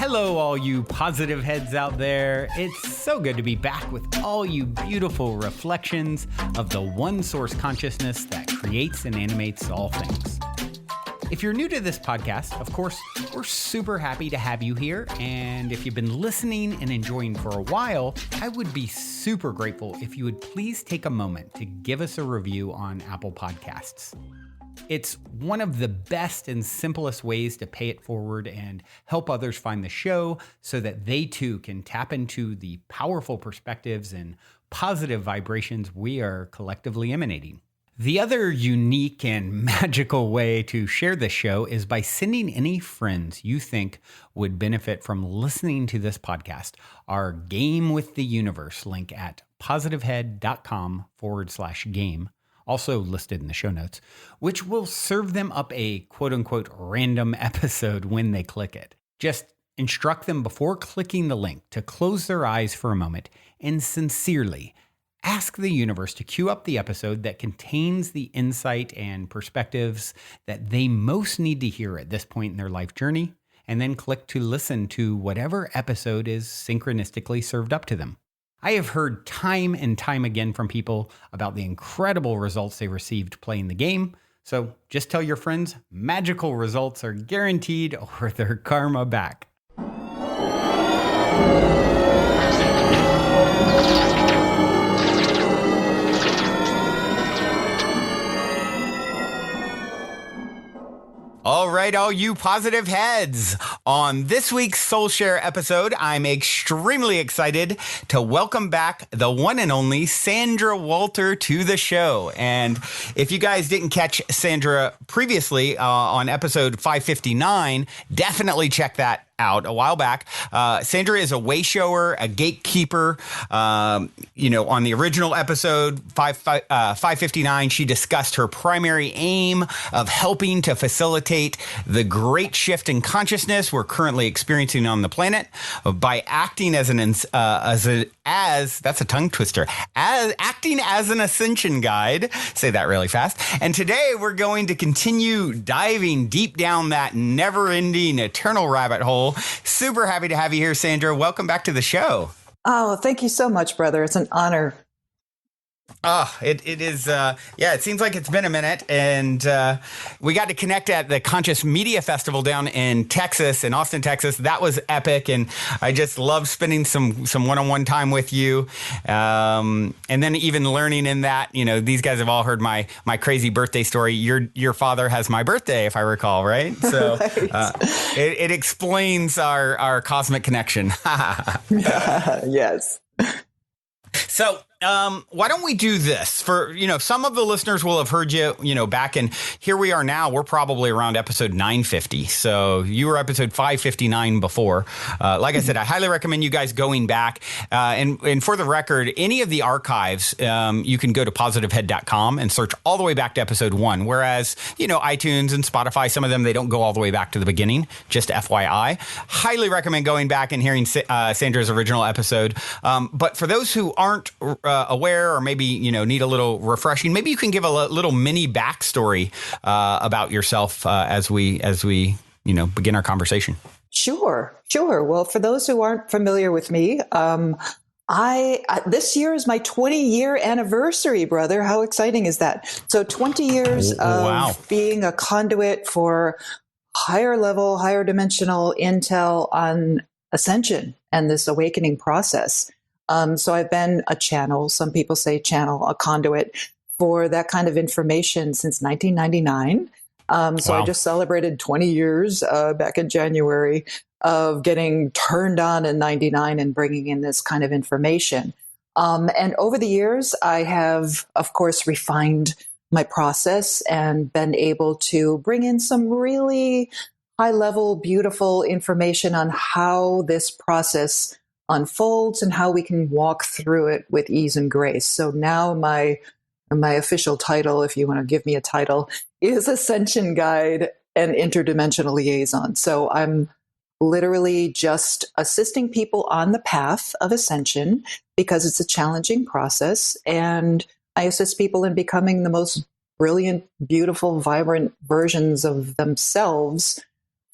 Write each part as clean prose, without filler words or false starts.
Hello, all you positive heads out there. It's so good to be back with all you beautiful reflections of the one source consciousness that creates and animates all things. If you're new to this podcast, of course, we're super happy to have you here. And if you've been listening and enjoying for a while, I would be super grateful if you would please take a moment to give us a review on Apple Podcasts. It's one of the best and simplest ways to pay it forward and help others find the show so that they too can tap into the powerful perspectives and positive vibrations we are collectively emanating. The other unique and magical way to share this show is by sending any friends you think would benefit from listening to this podcast our Game with the Universe link at positivehead.com/game. Also listed in the show notes, which will serve them up a quote-unquote random episode when they click it. Just instruct them before clicking the link to close their eyes for a moment and sincerely ask the universe to cue up the episode that contains the insight and perspectives that they most need to hear at this point in their life journey, and then click to listen to whatever episode is synchronistically served up to them. I have heard time and time again from people about the incredible results they received playing the game. So just tell your friends magical results are guaranteed or their karma back. All right, all you positive heads. On this week's Soul Share episode, I'm extremely excited to welcome back the one and only Sandra Walter to the show. And if you guys didn't catch Sandra previously on episode 559, definitely check that out a while back. Sandra is a way shower, a gatekeeper. On the original episode 559, she discussed her primary aim of helping to facilitate the great shift in consciousness we're currently experiencing on the planet by acting as that's a tongue twister, acting as an ascension guide. Say that really fast. And today we're going to continue diving deep down that never-ending eternal rabbit hole. Super happy to have you here, Sandra. Welcome back to the show. Oh, thank you so much, brother. It's an honor. It is. It seems like it's been a minute, and we got to connect at the Conscious Media Festival down in Texas, in Austin, Texas. That was epic, and I just love spending some one-on-one time with you. And then even learning in that, these guys have all heard my crazy birthday story. Your father has my birthday, if I recall, right? So right. It explains our cosmic connection. Yes. So why don't we do this for, some of the listeners will have heard you, back, and here we are now. We're probably around episode 950. So you were episode 559 before. Like I said, I highly recommend you guys going back. And for the record, any of the archives, you can go to positivehead.com and search all the way back to episode 1. Whereas, iTunes and Spotify, some of them, they don't go all the way back to the beginning. Just FYI. Highly recommend going back and hearing Sandra's original episode. But for those who aren't aware, or maybe need a little refreshing, maybe you can give a little mini backstory about yourself as we begin our conversation. Sure. Well, for those who aren't familiar with me, this year is my 20-year anniversary, brother. How exciting is that? So 20 years of being a conduit for higher level, higher dimensional intel on Ascension and this awakening process. So I've been a channel, some people say channel, a conduit for that kind of information since 1999. So I just celebrated 20 years back in January of getting turned on in 99 and bringing in this kind of information. And over the years, I have, of course, refined my process and been able to bring in some really high-level, beautiful information on how this process unfolds and how we can walk through it with ease and grace. So now my official title, if you want to give me a title, is Ascension Guide and Interdimensional Liaison. So I'm literally just assisting people on the path of ascension because it's a challenging process. And I assist people in becoming the most brilliant, beautiful, vibrant versions of themselves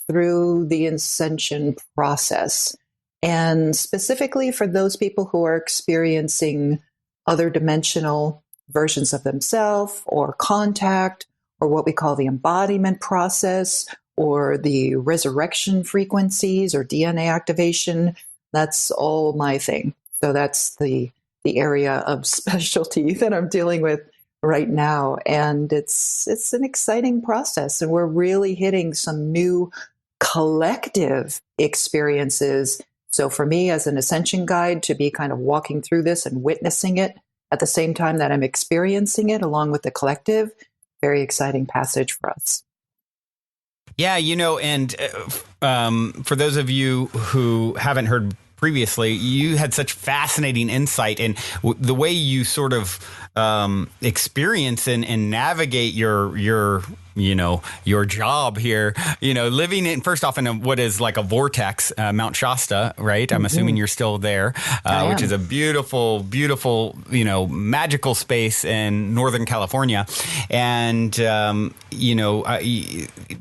through the ascension process. And specifically for those people who are experiencing other dimensional versions of themselves or contact, or what we call the embodiment process, or the resurrection frequencies or DNA activation, that's all my thing. So that's the area of specialty that I'm dealing with right now. And it's an exciting process. And we're really hitting some new collective experiences. So for me as an ascension guide to be kind of walking through this and witnessing it at the same time that I'm experiencing it along with the collective, very exciting passage for us. Yeah, and for those of you who haven't heard previously, you had such fascinating insight in the way you sort of experience and navigate your job here, living in, first off, in what is like a vortex, Mount Shasta, right? I'm assuming you're still there, which is a beautiful, beautiful, magical space in Northern California. And,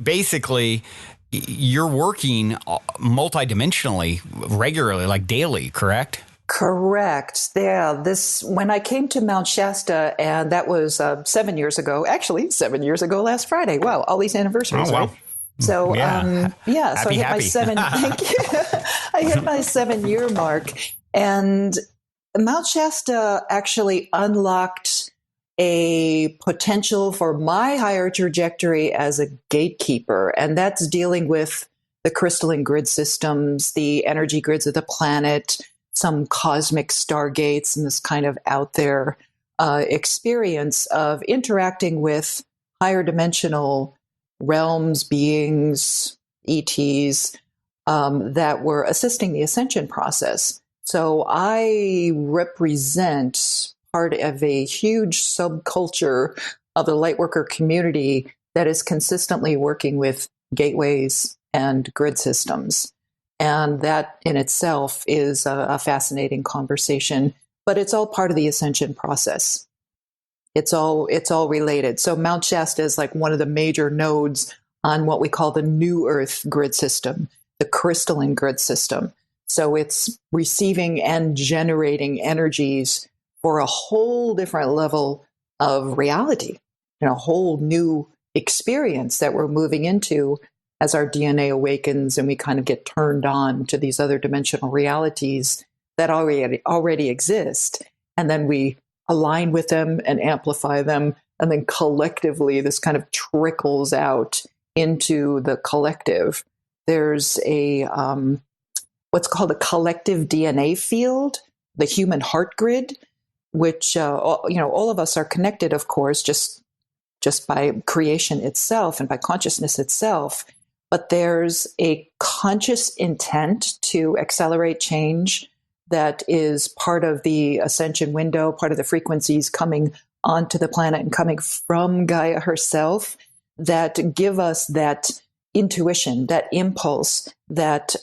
basically, you're working multidimensionally regularly, like daily, correct? Correct. Yeah. When I came to Mount Shasta, and that was 7 years ago, actually 7 years ago last Friday. Wow. All these anniversaries. Oh, wow. Right? So, so I hit my thank you. I hit my 7-year mark, and Mount Shasta actually unlocked a potential for my higher trajectory as a gatekeeper. And that's dealing with the crystalline grid systems, the energy grids of the planet, some cosmic stargates, and this kind of out there experience of interacting with higher dimensional realms, beings, ETs that were assisting the ascension process. So I represent part of a huge subculture of the lightworker community that is consistently working with gateways and grid systems. And that in itself is a fascinating conversation, but it's all part of the ascension process. It's all related. So Mount Shasta is like one of the major nodes on what we call the New Earth grid system, the crystalline grid system. So it's receiving and generating energies for a whole different level of reality, a whole new experience that we're moving into as our DNA awakens and we kind of get turned on to these other dimensional realities that already exist. And then we align with them and amplify them. And then collectively, this kind of trickles out into the collective. There's a what's called a collective DNA field, the human heart grid, which all of us are connected, of course, just by creation itself and by consciousness itself. But there's a conscious intent to accelerate change that is part of the ascension window, part of the frequencies coming onto the planet and coming from Gaia herself that give us that intuition, that impulse, that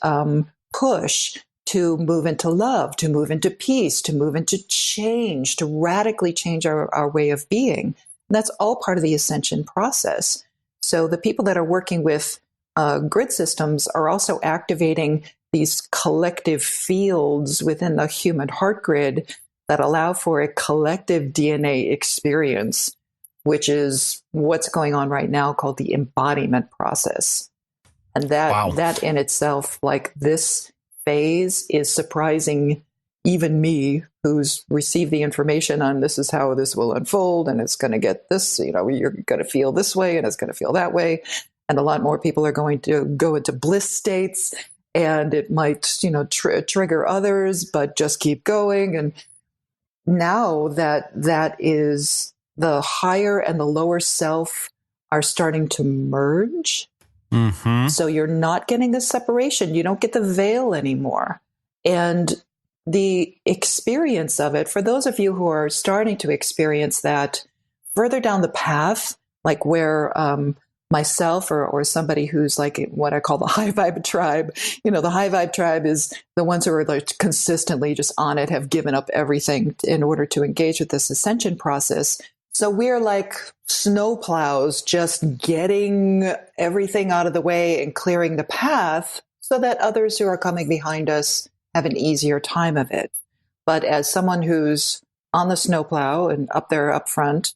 push to move into love, to move into peace, to move into change, to radically change our way of being. And that's all part of the ascension process. So the people that are working with grid systems are also activating these collective fields within the human heart grid that allow for a collective DNA experience, which is what's going on right now called the embodiment process. And that in itself, like this phase is surprising even me, who's received the information on this is how this will unfold and it's going to get this, you're going to feel this way and it's going to feel that way. And a lot more people are going to go into bliss states and it might, trigger others, but just keep going. And now that is the higher and the lower self are starting to merge. Mm-hmm. So you're not getting the separation. You don't get the veil anymore. And the experience of it, for those of you who are starting to experience that further down the path, like where myself or somebody who's like what I call the high vibe tribe, the high vibe tribe is the ones who are like consistently just on it, have given up everything in order to engage with this ascension process. So we're like snowplows, just getting everything out of the way and clearing the path so that others who are coming behind us have an easier time of it. But as someone who's on the snowplow and up there up front,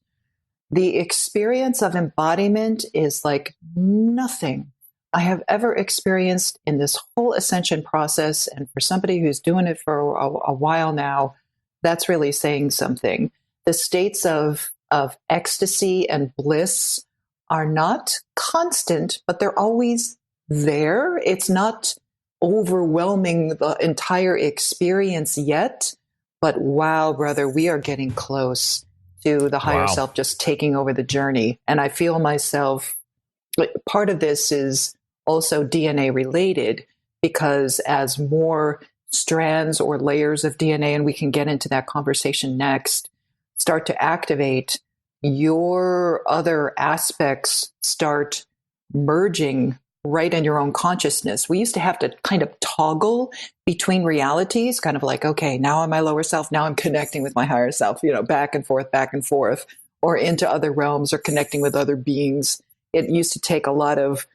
the experience of embodiment is like nothing I have ever experienced in this whole ascension process. And for somebody who's doing it for a while now, that's really saying something. The states of ecstasy and bliss are not constant, but they're always there. It's not overwhelming the entire experience yet, but wow, brother, we are getting close to the higher self just taking over the journey. And I feel myself, part of this is also DNA related, because as more strands or layers of DNA, and we can get into that conversation next, start to activate, your other aspects start merging right in your own consciousness. We used to have to kind of toggle between realities, kind of like, okay, now I'm my lower self, now I'm connecting with my higher self, back and forth, or into other realms or connecting with other beings. It used to take a lot of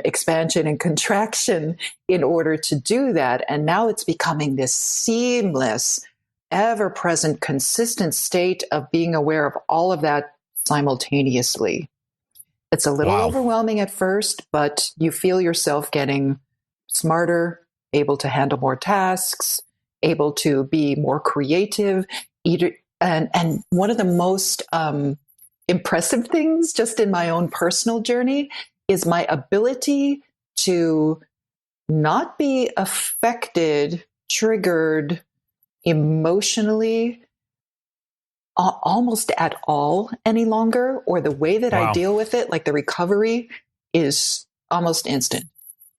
expansion and contraction in order to do that. And now it's becoming this seamless, ever-present, consistent state of being aware of all of that simultaneously. It's a little overwhelming at first, but you feel yourself getting smarter, able to handle more tasks, able to be more creative. And one of the most impressive things just in my own personal journey is my ability to not be affected, triggered emotionally almost at all any longer, or the way that I deal with it, like the recovery is almost instant.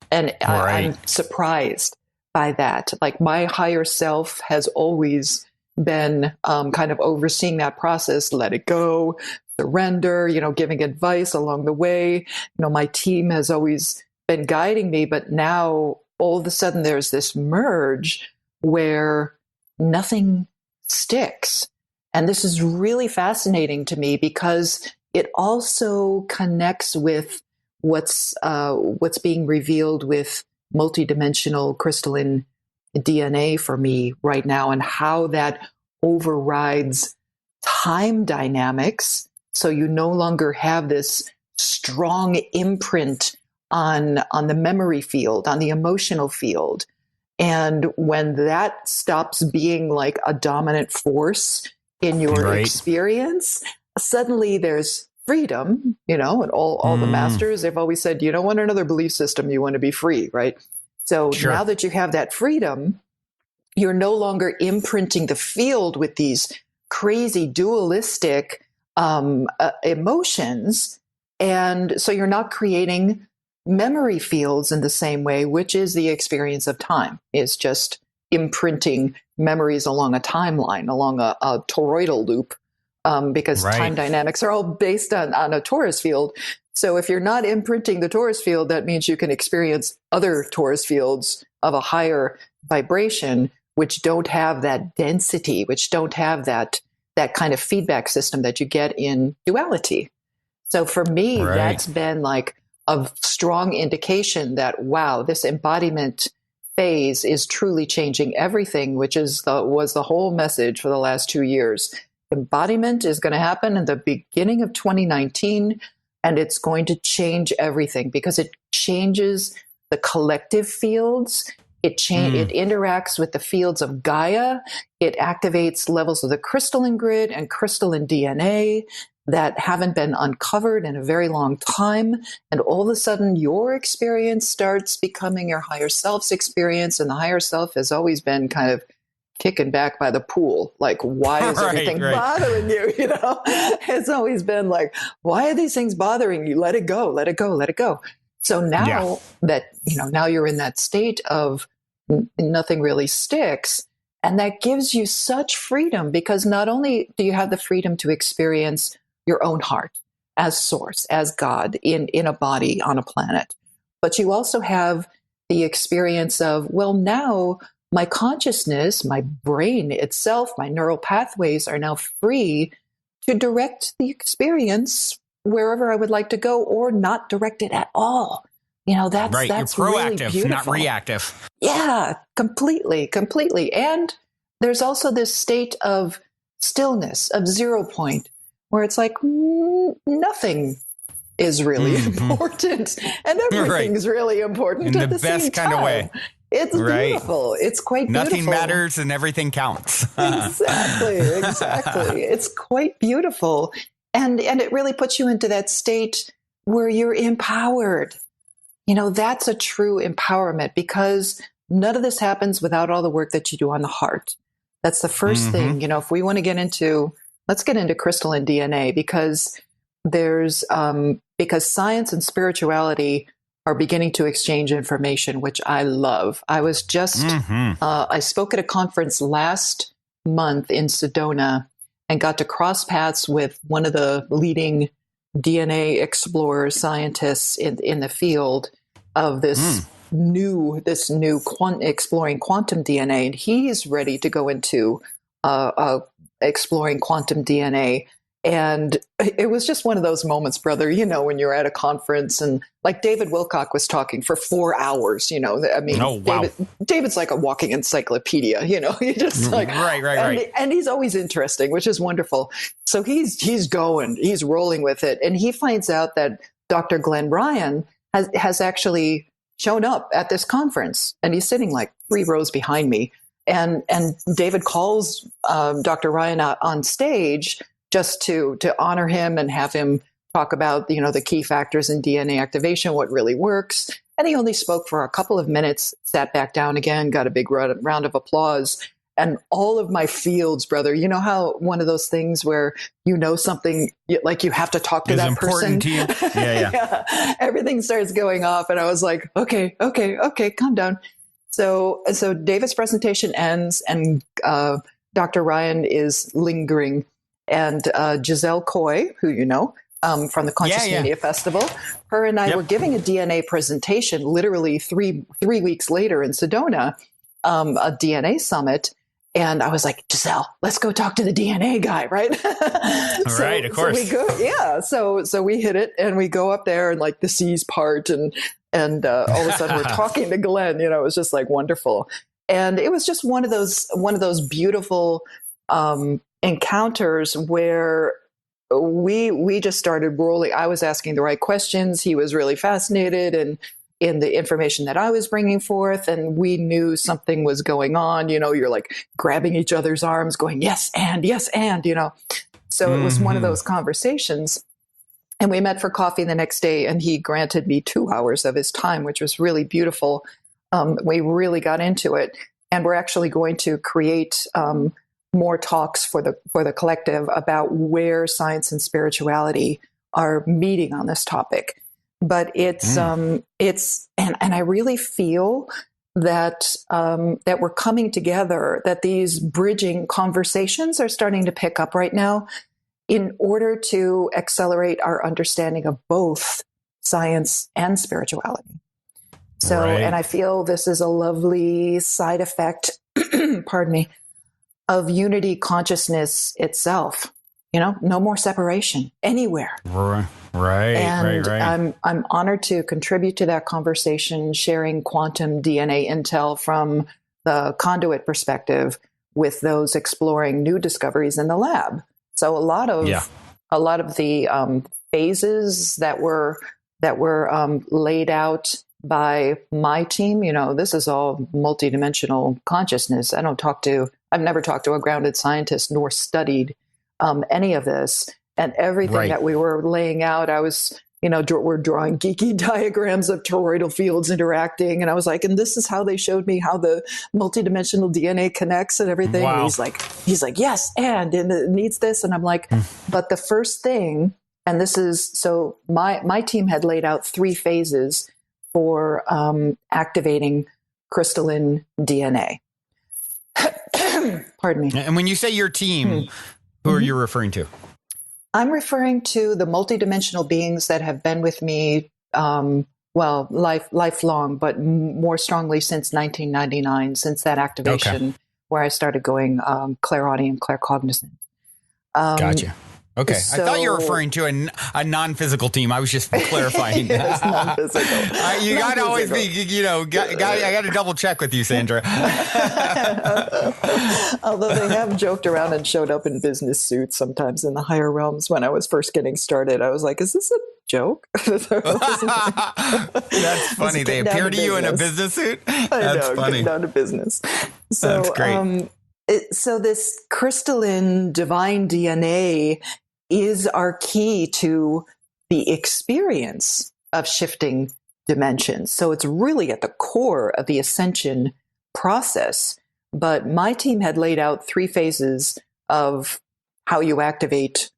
And I'm surprised by that. Like my higher self has always been kind of overseeing that process, let it go, surrender, giving advice along the way. My team has always been guiding me, but now all of a sudden there's this merge where nothing sticks. And this is really fascinating to me because it also connects with what's being revealed with multidimensional crystalline DNA for me right now, and how that overrides time dynamics. So you no longer have this strong imprint on the memory field, on the emotional field. And when that stops being like a dominant force in your experience, suddenly there's freedom, and all the masters, they've always said, you don't want another belief system, you want to be free, right? So now that you have that freedom, you're no longer imprinting the field with these crazy dualistic emotions. And so you're not creating memory fields in the same way, which is the experience of time, is just imprinting memories along a timeline, along a toroidal loop, because time dynamics are all based on a torus field. So if you're not imprinting the torus field, that means you can experience other torus fields of a higher vibration, which don't have that density, which don't have that kind of feedback system that you get in duality. So for me, that's been like a strong indication that, wow, this embodiment phase is truly changing everything, which was the whole message for the last 2 years. Embodiment is going to happen in the beginning of 2019, and it's going to change everything because it changes the collective fields. It interacts with the fields of Gaia. It activates levels of the crystalline grid and crystalline DNA that haven't been uncovered in a very long time. And all of a sudden, your experience starts becoming your higher self's experience. And the higher self has always been kind of kicking back by the pool. Like, why is everything bothering you? It's always been like, why are these things bothering you? Let it go, let it go, let it go. So now that, now you're in that state of nothing really sticks. And that gives you such freedom, because not only do you have the freedom to experience your own heart as source, as God in a body on a planet, but you also have the experience of, well, now my consciousness, my brain itself, my neural pathways are now free direct the experience wherever I would like to go, or not direct it at all. That's right. That's You're really proactive, beautiful. not reactive. Yeah, completely. And there's also this state of stillness, of 0 point, where it's like nothing is really important, and everything's really important in the best kind of way. It's beautiful. It's quite beautiful. Nothing matters and everything counts. Exactly. It's quite beautiful. And it really puts you into that state where you're empowered. That's a true empowerment, because none of this happens without all the work that you do on the heart. That's the first thing. If we want to let's get into crystalline DNA, because because science and spirituality are beginning to exchange information, which I love. I was just, I spoke at a conference last month in Sedona and got to cross paths with one of the leading DNA explorers, scientists in the field of this new exploring quantum DNA. And he's ready to go into exploring quantum DNA. And it was just one of those moments, brother, when you're at a conference and like David Wilcock was talking for 4 hours, I mean, oh, wow. David's like a walking encyclopedia, you just like, right. And he's always interesting, which is wonderful. So he's rolling with it. And he finds out that Dr. Glenn Ryan has actually shown up at this conference, and he's sitting like 3 rows behind me. And David calls Dr. Ryan out on stage just to honor him and have him talk about, the key factors in DNA activation, what really works. And he only spoke for a couple of minutes, sat back down again, got a big round of applause. And all of my fields, brother, you know how one of those things where something, like you have to talk to that person? To you? Yeah. Everything starts going off. And I was like, okay, calm down. So David's presentation ends, and Dr. Ryan is lingering. And Giselle Coy, who from the Conscious Media Festival, her and I were giving a DNA presentation literally three weeks later in Sedona, a DNA summit. And I was like, Giselle, let's go talk to the DNA guy, right? Right, of course. So we hit it, and we go up there, and like the seas part, and all of a sudden we're talking to Glenn. It was just like wonderful, and it was just one of those beautiful encounters where we just started rolling. I was asking the right questions. He was really fascinated in the information that I was bringing forth, and we knew something was going on. You're like grabbing each other's arms going, yes, and, so it was one of those conversations. And we met for coffee the next day, and he granted me 2 hours of his time, which was really beautiful. We really got into it, and we're actually going to create more talks for the collective about where science and spirituality are meeting on this topic. But it's and I really feel that that we're coming together, that these bridging conversations are starting to pick up right now in order to accelerate our understanding of both science and spirituality. So, and I feel this is a lovely side effect, pardon me, of unity consciousness itself. No more separation anywhere. Right. I'm honored to contribute to that conversation, sharing quantum DNA intel from the conduit perspective with those exploring new discoveries in the lab. So a lot of the phases that were laid out by my team, this is all multidimensional consciousness. I've never talked to a grounded scientist nor studied any of this, and everything that we were laying out, I was, we're drawing geeky diagrams of toroidal fields interacting. And I was like, and this is how they showed me how the multidimensional DNA connects and everything. Wow. And he's like, yes. And it needs this. And I'm like, but the first thing, and this is, so my team had laid out 3 phases for activating crystalline DNA. Pardon me. And when you say your team, who are you referring to? I'm referring to the multidimensional beings that have been with me, lifelong, but more strongly since 1999, since that activation where I started going clairaudient, claircognizant. Gotcha. Okay. So, I thought you were referring to a non-physical team. I was just clarifying. Yes, non-physical. You got to always be, I got to double check with you, Sandra. Although they have joked around and showed up in business suits sometimes in the higher realms when I was first getting started. I was like, is this a joke? That's funny. They appear to you in a business suit? That's funny. Down to business. So, that's great. So this crystalline divine DNA is our key to the experience of shifting dimensions. So it's really at the core of the Ascension process. But my team had laid out 3 phases of how you activate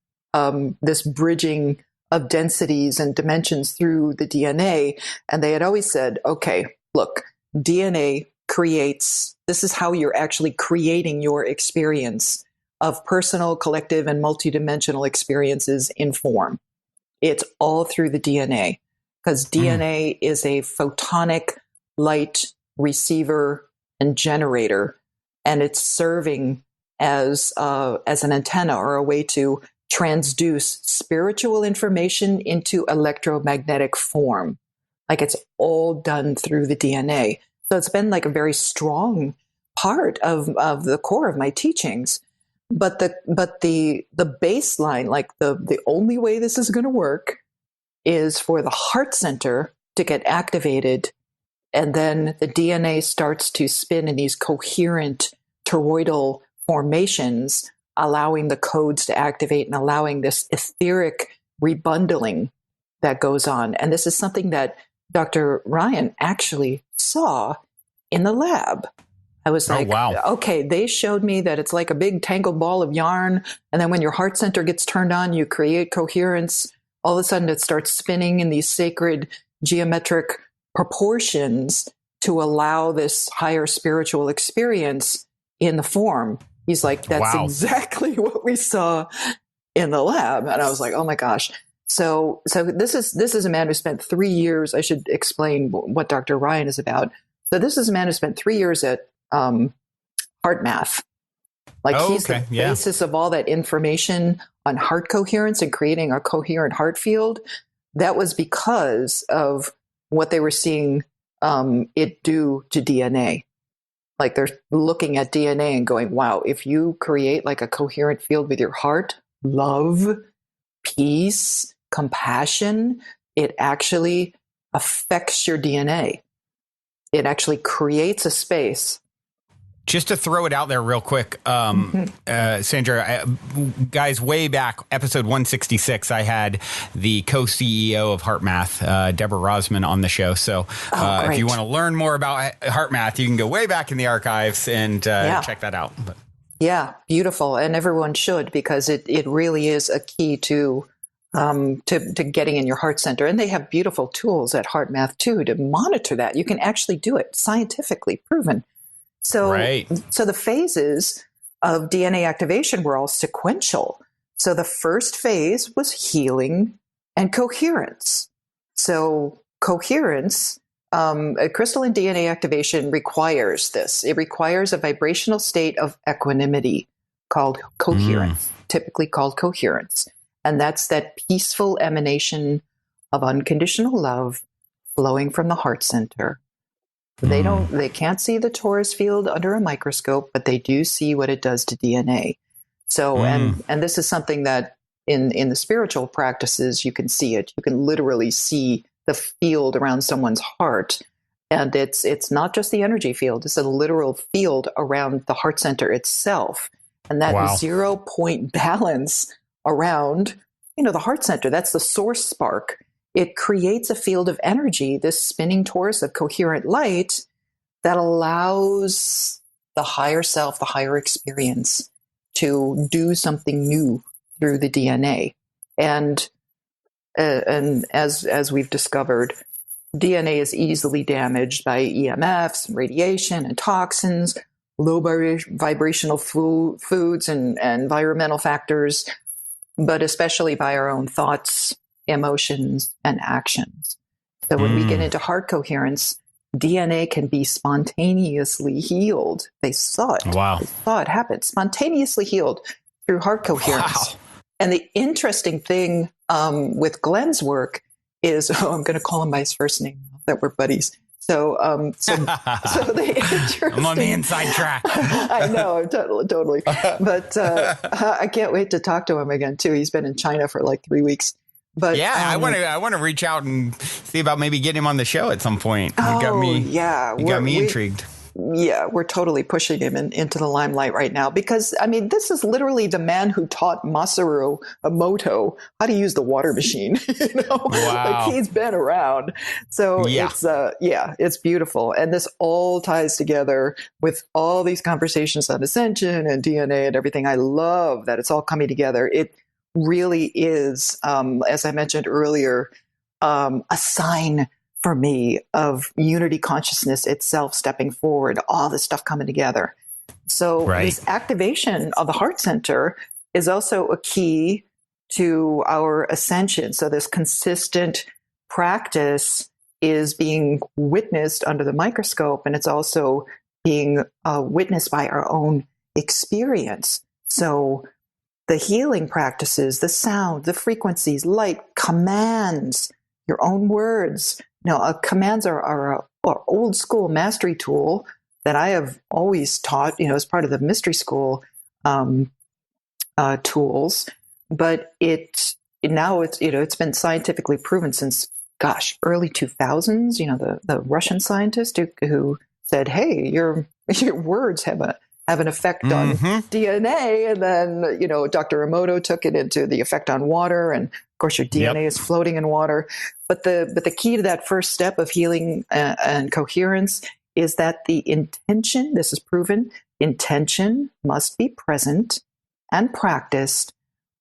this bridging of densities and dimensions through the DNA. And they had always said, okay, look, DNA creates, this is how you're actually creating your experience of personal, collective, and multidimensional experiences in form. It's all through the DNA, because DNA is a photonic light receiver and generator, and it's serving as an antenna or a way to transduce spiritual information into electromagnetic form. Like, it's all done through the DNA. So it's been like a very strong part of the core of my teachings. But the baseline, like the only way this is going to work is for the heart center to get activated, and then the DNA starts to spin in these coherent toroidal formations, allowing the codes to activate and allowing this etheric rebundling that goes on. And this is something that Dr. Ryan actually saw in the lab. I was like, wow. Okay, they showed me that it's like a big tangled ball of yarn. And then when your heart center gets turned on, you create coherence. All of a sudden it starts spinning in these sacred geometric proportions to allow this higher spiritual experience in the form. He's like, that's exactly what we saw in the lab. And I was like, oh my gosh. So this is a man who spent 3 years. I should explain what Dr. Ryan is about. So this is a man who spent 3 years at heart math. Like, he's the basis of all that information on heart coherence and creating a coherent heart field. That was because of what they were seeing it do to DNA. Like, they're looking at DNA and going, wow, if you create like a coherent field with your heart, love, peace, compassion, it actually affects your DNA. It actually creates a space. Just to throw it out there real quick, Sandra, guys, way back, episode 166, I had the co-CEO of HeartMath, Deborah Rosman, on the show. So if you want to learn more about HeartMath, you can go way back in the archives and check that out. But. Yeah, beautiful. And everyone should, because it really is a key to getting in your heart center. And they have beautiful tools at HeartMath, too, to monitor that. You can actually do it, scientifically proven. So the phases of DNA activation were all sequential. So the first phase was healing and coherence. So coherence, crystalline DNA activation requires this. It requires a vibrational state of equanimity called coherence, typically called coherence. And that's that peaceful emanation of unconditional love flowing from the heart center. They can't see the torus field under a microscope, but they do see what it does to DNA. So, and this is something that in the spiritual practices, you can see it. You can literally see the field around someone's heart. And it's not just the energy field, it's a literal field around the heart center itself. And that 0 point balance around, the heart center, that's the source spark. It creates a field of energy, this spinning torus of coherent light that allows the higher self, the higher experience, to do something new through the DNA. And as we've discovered, DNA is easily damaged by EMFs, radiation, and toxins, low vibrational foods and environmental factors, but especially by our own thoughts, emotions, and actions. So when we get into heart coherence, DNA can be spontaneously healed. They saw it. Wow. They saw it happen. Spontaneously healed through heart coherence. Wow. And the interesting thing with Glenn's work is, I'm going to call him by his first name now that we're buddies. So the interesting, I'm on the inside track. I know, totally. But I can't wait to talk to him again too. He's been in China for like 3 weeks. But yeah, I want to reach out and see about maybe getting him on the show at some point. You got me intrigued. Yeah, we're totally pushing him into the limelight right now because, I mean, this is literally the man who taught Masaru Emoto how to use the water machine. Wow. Like he's been around. So it's beautiful. And this all ties together with all these conversations on Ascension and DNA and everything. I love that it's all coming together. It really is, as I mentioned earlier, a sign for me of unity consciousness itself stepping forward, all this stuff coming together. So this activation of the heart center is also a key to our ascension. So this consistent practice is being witnessed under the microscope, and it's also being witnessed by our own experience. So the healing practices, the sound, the frequencies, light, commands, your own words. Now, commands are old school mastery tool that I have always taught, as part of the mystery school tools. But it's been scientifically proven since, early 2000s. The Russian scientist who said, "Hey, your words have an effect on DNA," and then Dr. Emoto took it into the effect on water, and of course your DNA is floating in water. But the key to that first step of healing and coherence is that the intention, this is proven, intention must be present and practiced,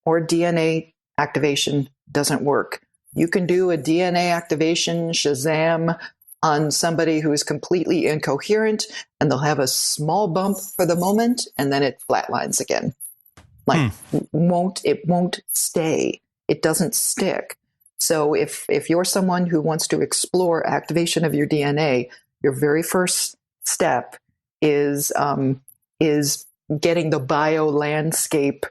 or DNA activation doesn't work. You can do a DNA activation Shazam on somebody who is completely incoherent, and they'll have a small bump for the moment, and then it flatlines again. It won't stay. It doesn't stick. So if you're someone who wants to explore activation of your DNA, your very first step is getting the bio landscape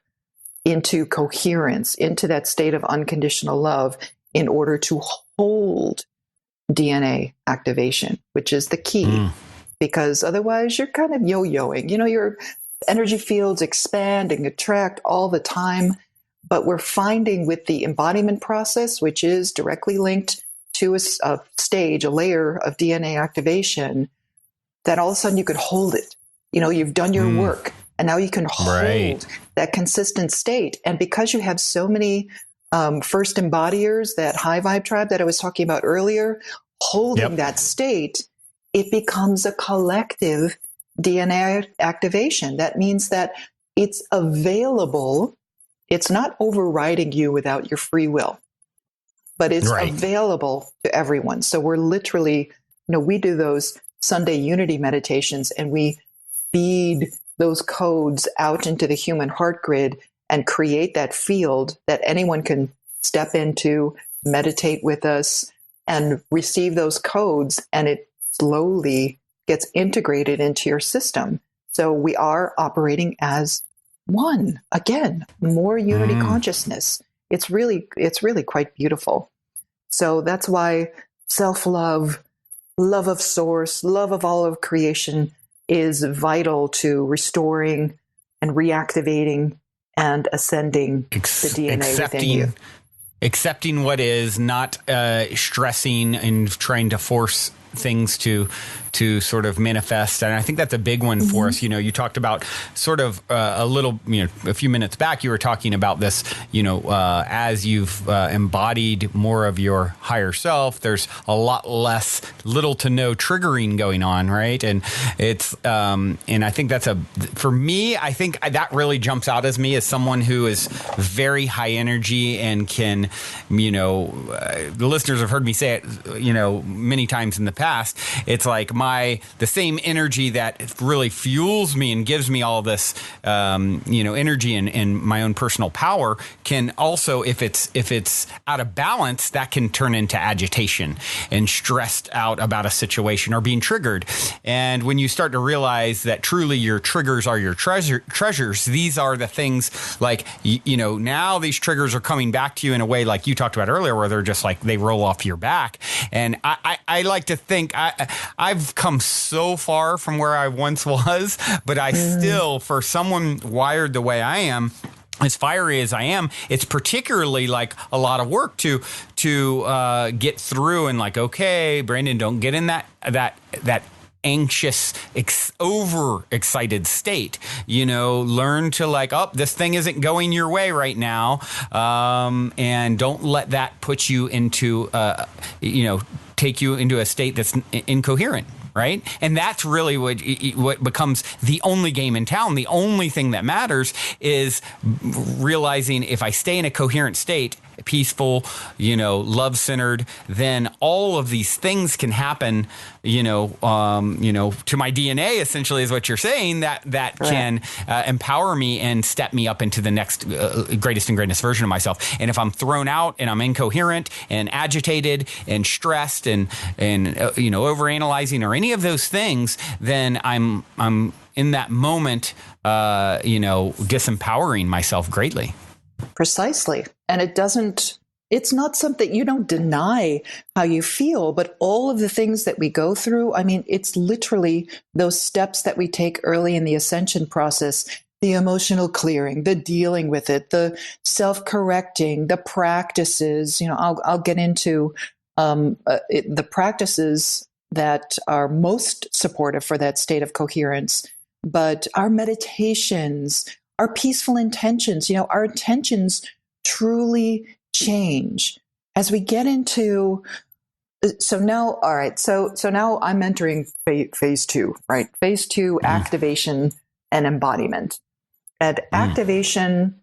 into coherence, into that state of unconditional love, in order to hold DNA activation, which is the key. Because otherwise you're kind of yo-yoing. Your energy fields expand and contract all the time. But we're finding with the embodiment process, which is directly linked to a stage, a layer of DNA activation, that all of a sudden you could hold it. You've done your work, and now you can hold that consistent state. And because you have so many first embodiers, that high vibe tribe that I was talking about earlier, holding that state, it becomes a collective DNA activation. That means that it's available. It's not overriding you without your free will, but it's available to everyone. So we're literally, we do those Sunday unity meditations, and we feed those codes out into the human heart grid and create that field that anyone can step into, meditate with us, and receive those codes, and it slowly gets integrated into your system. So we are operating as one, again, more unity consciousness. It's really quite beautiful. So that's why self-love, love of source, love of all of creation is vital to restoring and reactivating and ascending the DNA within you. Accepting what is, not stressing and trying to force things to sort of manifest. And I think that's a big one for us. You talked about sort of a few minutes back, you were talking about this, as you've embodied more of your higher self, there's a lot less, little to no triggering going on. Right. And it's, and I think that's for me, I think that really jumps out as me as someone who is very high energy and can, the listeners have heard me say it, many times in the past. It's like the same energy that really fuels me and gives me all this, energy and my own personal power can also, if it's out of balance, that can turn into agitation and stressed out about a situation or being triggered. And when you start to realize that truly your triggers are your treasures, these are the things like, now these triggers are coming back to you in a way like you talked about earlier, where they're just like, they roll off your back. And I like to think I've come so far from where I once was, but I still, for someone wired the way I am, as fiery as I am, it's particularly like a lot of work to get through and like, okay, Brandon, don't get in that anxious, overexcited state. Learn to like, this thing isn't going your way right now, and don't let that put you into, take you into a state that's incoherent. Right. And that's really what becomes the only game in town. The only thing that matters is realizing if I stay in a coherent state, peaceful, love-centered, then all of these things can happen, to my DNA, essentially, is what you're saying, that right. Can empower me and step me up into the next greatest and greatest version of myself. And if I'm thrown out and I'm incoherent and agitated and stressed and overanalyzing or any of those things, then I'm in that moment, disempowering myself greatly. Precisely. And it's not something, you don't deny how you feel, but all of the things that we go through, it's literally those steps that we take early in the ascension process, the emotional clearing, the dealing with it, the self-correcting, the practices. I'll get into the practices that are most supportive for that state of coherence, but our meditations, our peaceful intentions, our intentions truly change as we get into. So now, all right. So now I'm entering phase 2, right? Phase 2, activation and embodiment. And activation,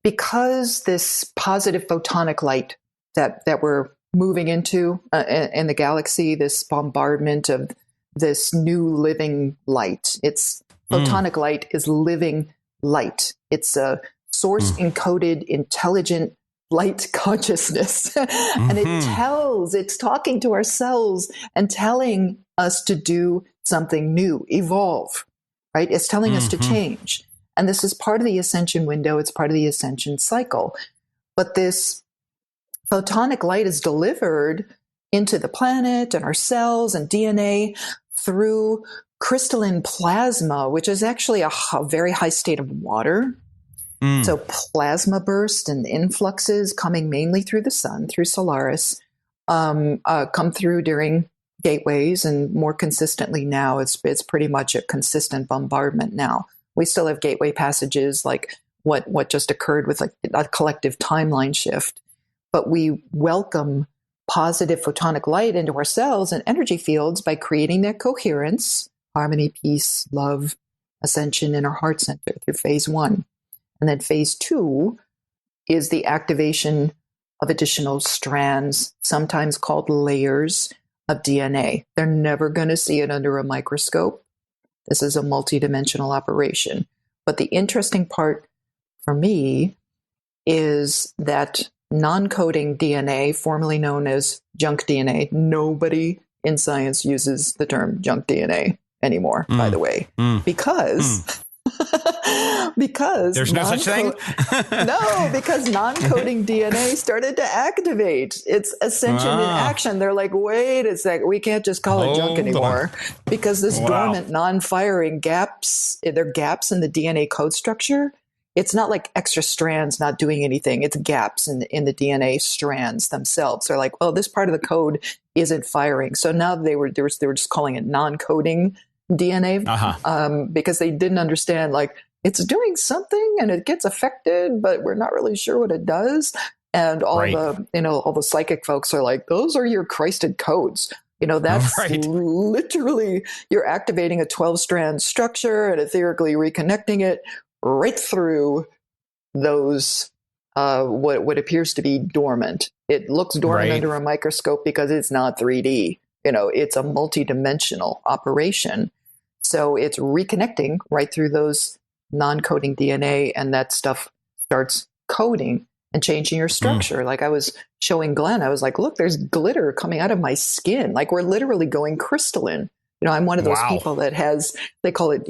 because this positive photonic light that we're moving into in the galaxy, this bombardment of this new living light. It's photonic light is living light. It's a source encoded intelligent light consciousness. And it's talking to our cells and telling us to do something new, evolve, right? It's telling us to change. And this is part of the ascension window. It's part of the ascension cycle. But this photonic light is delivered into the planet and our cells and DNA through crystalline plasma, which is actually a very high state of water. So plasma bursts and influxes coming mainly through the sun, through Solaris, come through during gateways, and more consistently now, it's pretty much a consistent bombardment now. We still have gateway passages like what just occurred with a collective timeline shift, but we welcome positive photonic light into our cells and energy fields by creating that coherence, harmony, peace, love, ascension in our heart center through phase 1. And then phase 2 is the activation of additional strands, sometimes called layers of DNA. They're never going to see it under a microscope. This is a multidimensional operation. But the interesting part for me is that non-coding DNA, formerly known as junk DNA, nobody in science uses the term junk DNA anymore, by the way, because there's no such thing. No, because non-coding DNA started to activate. It's Ascension in action. They're like, wait a sec, we can't just call it junk anymore because this dormant, non-firing gaps, they're gaps in the DNA code structure. It's not like extra strands not doing anything. It's gaps in the DNA strands themselves. They're like, well, this part of the code isn't firing. So now they were just calling it non-coding DNA because they didn't understand, like, it's doing something and it gets affected, but we're not really sure what it does. And all the psychic folks are like, those are your Christed codes. That's literally, you're activating a 12-strand structure and etherically reconnecting it right through those, what appears to be dormant. It looks dormant under a microscope because it's not 3D. it's a multidimensional operation. So it's reconnecting right through those non-coding DNA, and that stuff starts coding and changing your structure. Like I was showing Glenn, I was like, look, there's glitter coming out of my skin. Like we're literally going crystalline. I'm one of those people that has, they call it,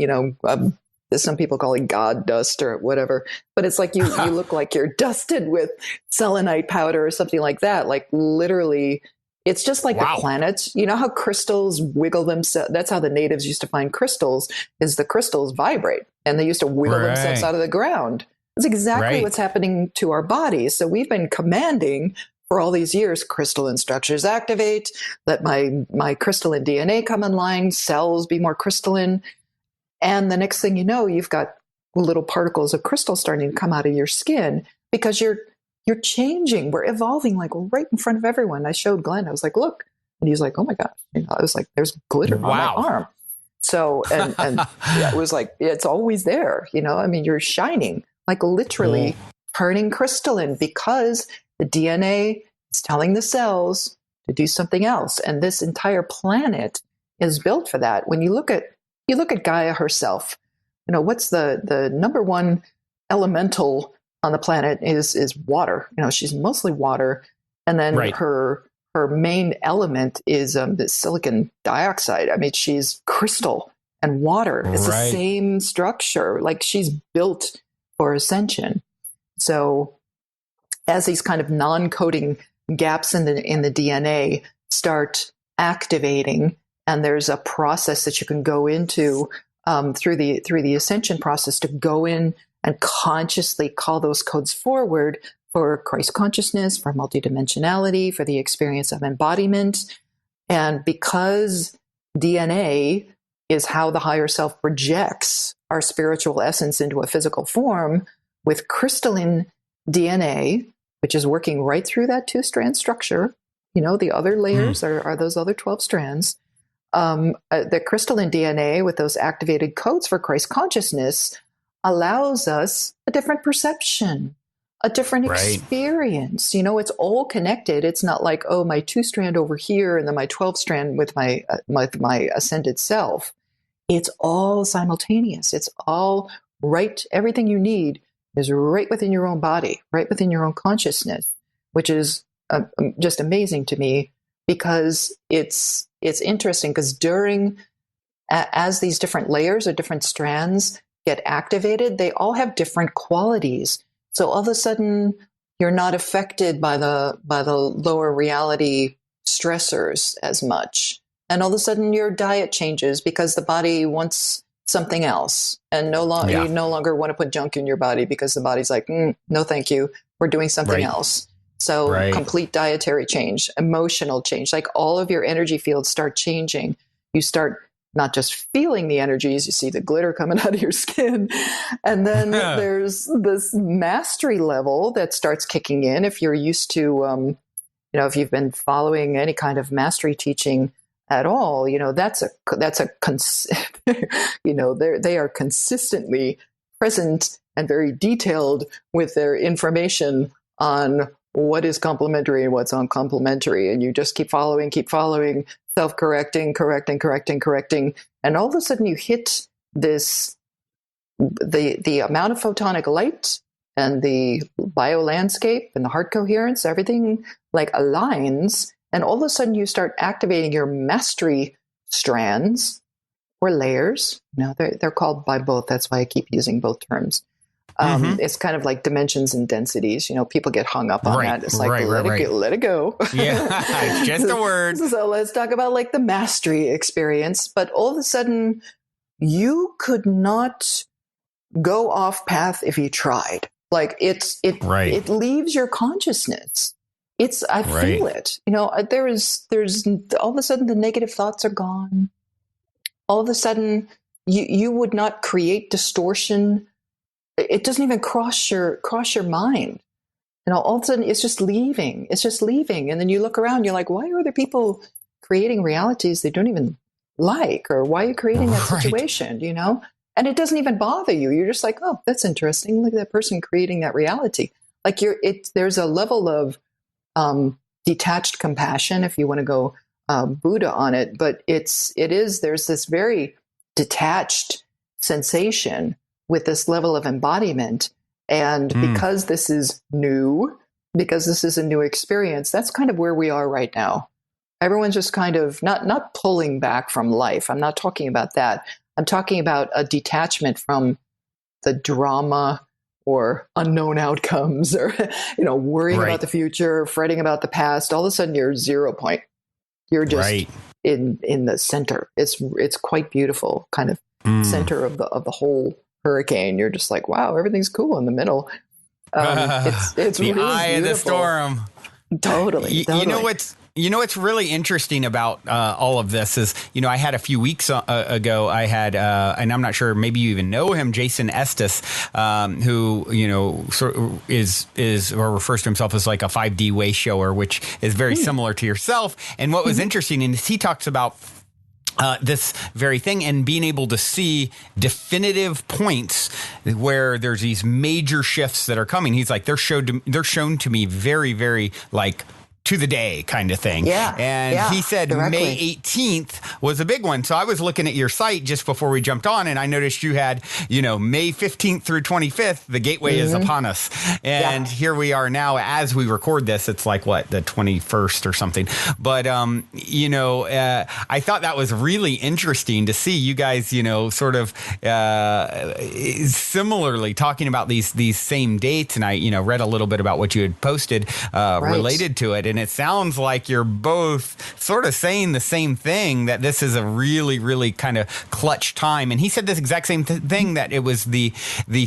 some people call it God dust or whatever, but it's like you look like you're dusted with selenite powder or something like that. Like literally, it's just like the planets. You know how crystals wiggle themselves? That's how the natives used to find crystals, is the crystals vibrate and they used to wiggle themselves out of the ground. That's exactly what's happening to our bodies. So we've been commanding for all these years, crystalline structures activate, let my crystalline DNA come online, cells be more crystalline. And the next thing you know, you've got little particles of crystal starting to come out of your skin because you're changing. We're evolving like right in front of everyone. I showed Glenn. I was like, look. And he's like, oh my gosh. I was like, there's glitter on my arm. So, and it was like, it's always there. You're shining, like literally turning crystalline because the DNA is telling the cells to do something else. And this entire planet is built for that. When you look at Gaia herself, what's the number one elemental on the planet is water. She's mostly water. And then her main element is the silicon dioxide. I mean, she's crystal and water. It's the same structure. Like she's built for ascension. So as these kind of non-coding gaps in the DNA start activating, and there's a process that you can go into through the ascension process to go in and consciously call those codes forward for Christ consciousness, for multidimensionality, for the experience of embodiment. And because DNA is how the higher self projects our spiritual essence into a physical form, with crystalline DNA, which is working right through that 2-strand structure, the other layers are those other 12 strands. The crystalline DNA with those activated codes for Christ consciousness allows us a different perception, a different experience. It's all connected. It's not like, oh, my 2-strand over here and then my 12-strand with my ascended self. It's all simultaneous. It's all right. Everything you need is right within your own body, right within your own consciousness, which is just amazing to me because it's interesting because as these different layers or different strands get activated, they all have different qualities. So all of a sudden, you're not affected by the lower reality stressors as much. And all of a sudden, your diet changes because the body wants something else. And you no longer want to put junk in your body because the body's like, no, thank you. We're doing something else. So complete dietary change, emotional change, like all of your energy fields start changing. You start not just feeling the energies, you see the glitter coming out of your skin. And then there's this mastery level that starts kicking in. If you're used to, if you've been following any kind of mastery teaching at all, they are consistently present and very detailed with their information on what is complementary and what's uncomplementary. And you just keep following, self-correcting, correcting. And all of a sudden you hit this, the amount of photonic light and the biolandscape and the heart coherence, everything like aligns. And all of a sudden you start activating your mastery strands or layers. They're called by both. That's why I keep using both terms. It's kind of like dimensions and densities. People get hung up on that. It's like, let it go. Yeah, it's just a word. So let's talk about like the mastery experience. But all of a sudden, you could not go off path if you tried. Like it leaves your consciousness. I feel it. There's all of a sudden the negative thoughts are gone. All of a sudden, you would not create distortion. It doesn't even cross your mind. All of a sudden it's just leaving. And then you look around, you're like, why are other people creating realities they don't even like? Or why are you creating that situation, And it doesn't even bother you. You're just like, oh, that's interesting. Look at that person creating that reality. Like there's a level of detached compassion, if you want to go Buddha on it, but there's this very detached sensation with this level of embodiment. And because this is new, because this is a new experience, that's kind of where we are right now. Everyone's just kind of not pulling back from life. I'm not talking about that. I'm talking about a detachment from the drama or unknown outcomes or, worrying about the future, fretting about the past. All of a sudden you're 0 point. You're just in the center. It's quite beautiful, kind of center of the whole hurricane. You're just like, wow, everything's cool in the middle. It's the really eye beautiful. of the storm. Totally. You know what's really interesting about all of this is, I had a few weeks ago, I had, and I'm not sure, maybe you even know him, Jason Estes, who, sort of is or refers to himself as like a 5D way shower, which is very similar to yourself. And what was interesting is he talks about this very thing and being able to see definitive points where there's these major shifts that are coming. He's like, they're shown to me very, very like to the day kind of thing. Yeah. And he said directly. May 18th was a big one. So I was looking at your site just before we jumped on and I noticed you had, May 15th through 25th, the gateway is upon us. And here we are now as we record this. It's like what, the 21st or something. But, I thought that was really interesting to see you guys, sort of similarly talking about these same dates. And I, read a little bit about what you had posted related to it. And it sounds like you're both sort of saying the same thing, that this is a really, really kind of clutch time. And he said this exact same thing, that it was the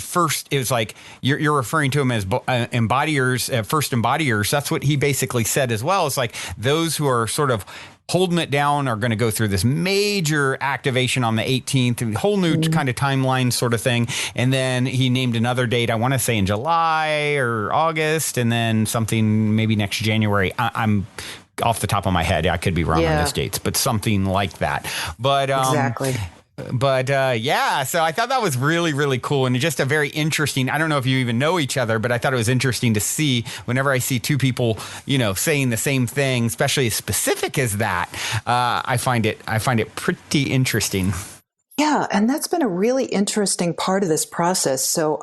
first, it was like, you're referring to them as embodiers, first embodiers. That's what he basically said as well. It's like those who are sort of holding it down are going to go through this major activation on the 18th, a whole new kind of timeline sort of thing. And then he named another date, I want to say in July or August, and then something maybe next January. I'm off the top of my head. I could be wrong on those dates, but something like that. But exactly. But so I thought that was really, really cool and just a very interesting. I don't know if you even know each other, but I thought it was interesting to see whenever I see two people, saying the same thing, especially as specific as that. I find it pretty interesting. Yeah, and that's been a really interesting part of this process. So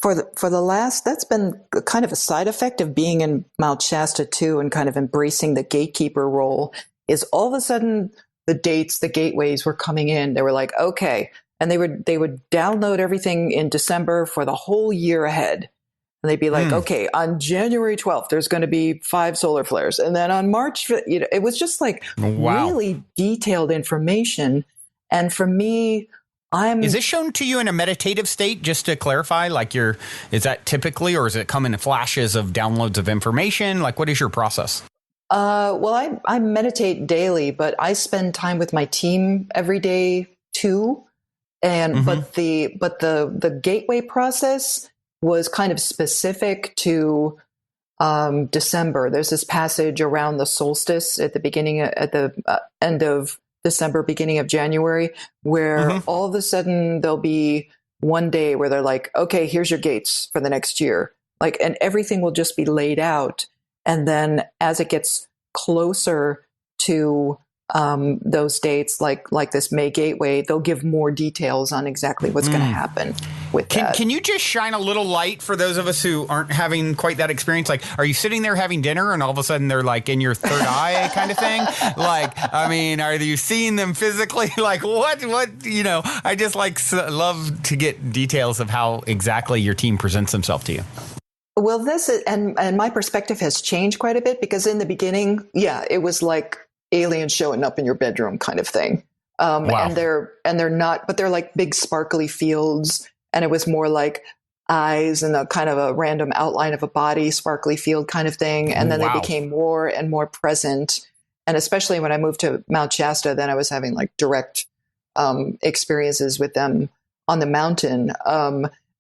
that's been kind of a side effect of being in Mount Shasta too, and kind of embracing the gatekeeper role. Is all of a sudden the dates, the gateways were coming in. They were like, okay. And they would download everything in December for the whole year ahead. And they'd be like, okay, on January 12th, there's going to be 5 solar flares. And then on March, it was just like really detailed information. And for me, is it shown to you in a meditative state, just to clarify? Like is that typically, or is it come in flashes of downloads of information? Like, what is your process? Well, I meditate daily, but I spend time with my team every day too. And but the gateway process was kind of specific to December. There's this passage around the solstice at the end of December, beginning of January, where all of a sudden there'll be one day where they're like, okay, here's your gates for the next year. Like, and everything will just be laid out. And then as it gets closer to those dates, like this May gateway, they'll give more details on exactly what's going to happen with that. Can you just shine a little light for those of us who aren't having quite that experience? Like, are you sitting there having dinner and all of a sudden they're like in your third eye kind of thing? Like, I mean, are you seeing them physically? Like what, I just love to get details of how exactly your team presents themselves to you. Well, this is, and my perspective has changed quite a bit, because in the beginning, it was like aliens showing up in your bedroom kind of thing. And they're not, but they're like big sparkly fields. And it was more like eyes and a kind of a random outline of a body, sparkly field kind of thing. And then they became more and more present. And especially when I moved to Mount Shasta, then I was having like direct experiences with them on the mountain.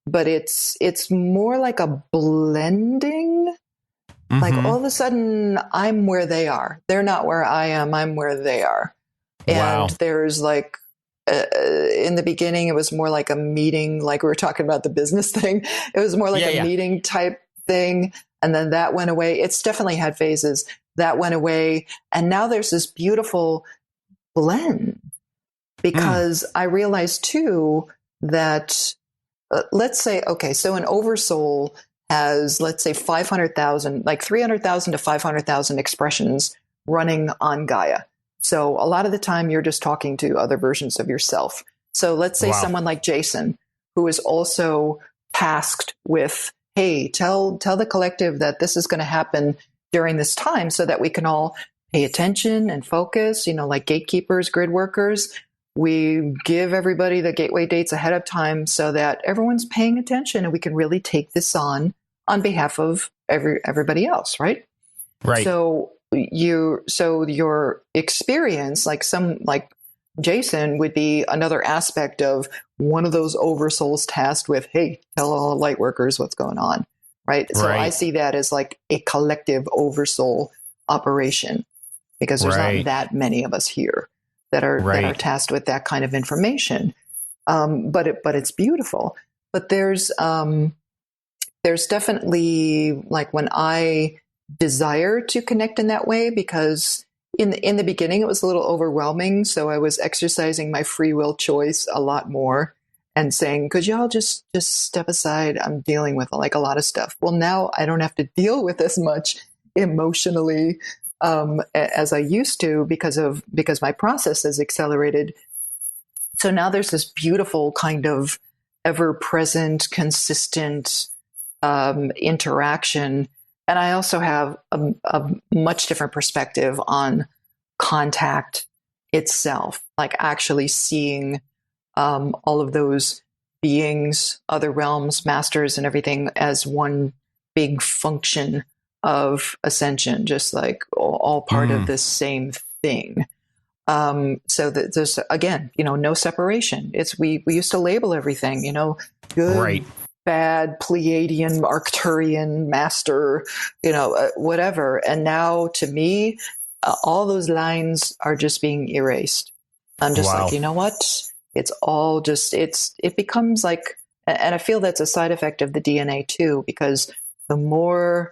But it's more like a blending. Like all of a sudden I'm where they are. They're not where I am. I'm where they are. And there's like, in the beginning, it was more like a meeting, like we were talking about the business thing. It was more like a meeting type thing. And then that went away. It's definitely had phases. that went away. And now there's this beautiful blend because I realized too that let's say, okay, so an oversoul has, let's say 500,000, like 300,000 to 500,000 expressions running on Gaia. So a lot of the time you're just talking to other versions of yourself. So let's say someone like Jason, who is also tasked with, hey, tell the collective that this is going to happen during this time so that we can all pay attention and focus, like gatekeepers, grid workers. We give everybody the gateway dates ahead of time so that everyone's paying attention and we can really take this on behalf of everybody else, right? Right. So your experience, like Jason would be another aspect of one of those oversouls tasked with, hey, tell all light workers what's going on, right? So I see that as like a collective oversoul operation because there's not that many of us here that are tasked with that kind of information. But it's beautiful. But there's definitely, like, when I desire to connect in that way, because in the beginning it was a little overwhelming, so I was exercising my free will choice a lot more and saying, could y'all just step aside, I'm dealing with like a lot of stuff. Well, now I don't have to deal with as much emotionally as I used to because my process has accelerated. So now there's this beautiful kind of ever-present, consistent interaction. And I also have a much different perspective on contact itself, like actually seeing all of those beings, other realms, masters, and everything as one big function of ascension, just like all part of this same thing. So that there's, again, no separation. We used to label everything, good, bad, Pleiadian, Arcturian, master, whatever. And now to me, all those lines are just being erased. I'm just like, you know what? It's all just, it becomes like, and I feel that's a side effect of the DNA too, because the more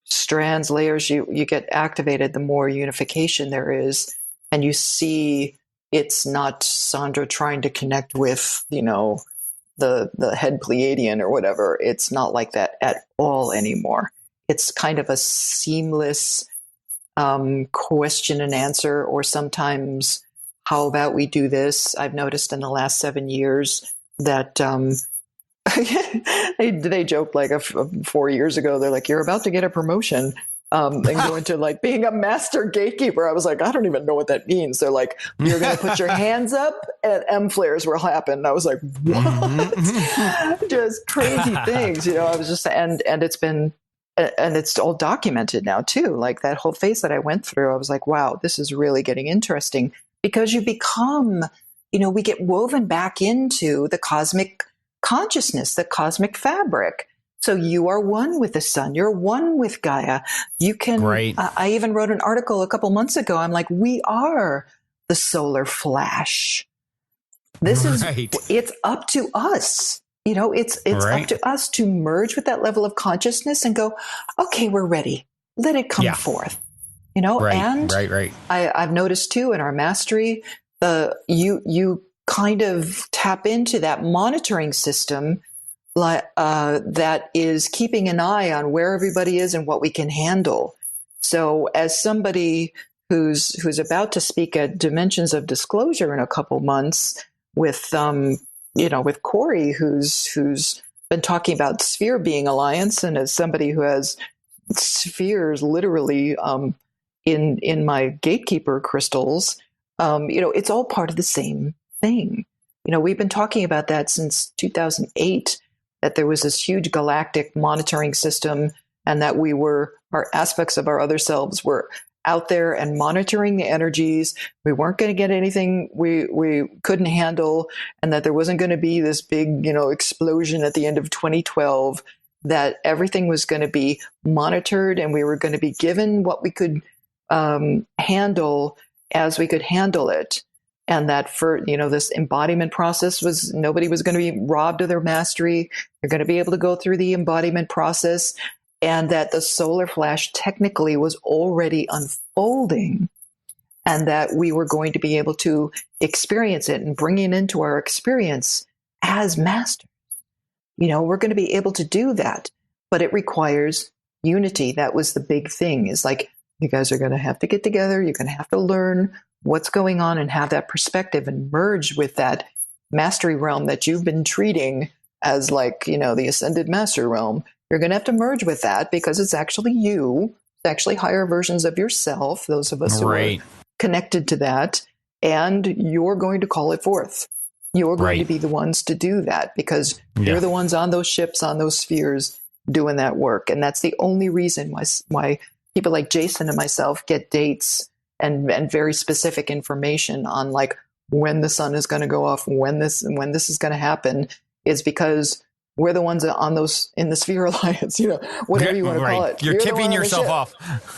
strands, layers you get activated, the more unification there is. And you see, it's not Sandra trying to connect with, the head Pleiadian or whatever. It's not like that at all anymore. It's kind of a seamless question and answer, or sometimes, how about we do this? I've noticed in the last 7 years that they joked like 4 years ago, they're like, you're about to get a promotion and go into like being a master gatekeeper. I was like, I don't even know what that means. They're like, you're going to put your hands up and M flares will happen. And I was like, what? Just crazy things, I was just, and it's been, and it's all documented now too. Like that whole phase that I went through, I was like, wow, this is really getting interesting, because you become, we get woven back into the cosmic consciousness, the cosmic fabric. So you are one with the sun. You're one with Gaia. You can, I even wrote an article a couple months ago. I'm like, we are the solar flash. This is, it's up to us. It's up to us to merge with that level of consciousness and go, okay, we're ready. Let it come forth. And I've noticed too in our mastery, you kind of tap into that monitoring system that is keeping an eye on where everybody is and what we can handle. So as somebody who's about to speak at Dimensions of Disclosure in a couple months with with Corey, who's been talking about sphere being alliance, and as somebody who has spheres literally in my Gatekeeper crystals, it's all part of the same thing. We've been talking about that since 2008, that there was this huge galactic monitoring system, and that our aspects of our other selves were out there and monitoring the energies. We weren't going to get anything we couldn't handle, and that there wasn't going to be this big, explosion at the end of 2012, that everything was going to be monitored, and we were going to be given what we could handle as we could handle it. And that for, this embodiment process nobody was going to be robbed of their mastery. You're going to be able to go through the embodiment process and that the solar flash technically was already unfolding, and that we were going to be able to experience it and bring it into our experience as masters. We're going to be able to do that, but it requires unity. That was the big thing, is like, you guys are going to have to get together. You're going to have to learn what's going on and have that perspective and merge with that mastery realm that you've been treating as like, the ascended master realm. You're going to have to merge with that because it's actually you. It's actually higher versions of yourself, those of us who are connected to that, and you're going to call it forth. You're going to be the ones to do that because you're the ones on those ships, on those spheres, doing that work. And that's the only reason why people like Jason and myself get dates and very specific information on like when the sun is going to go off, when this is going to happen, is because we're the ones on those in the Sphere Alliance, whatever you want to call it. You're tipping yourself off.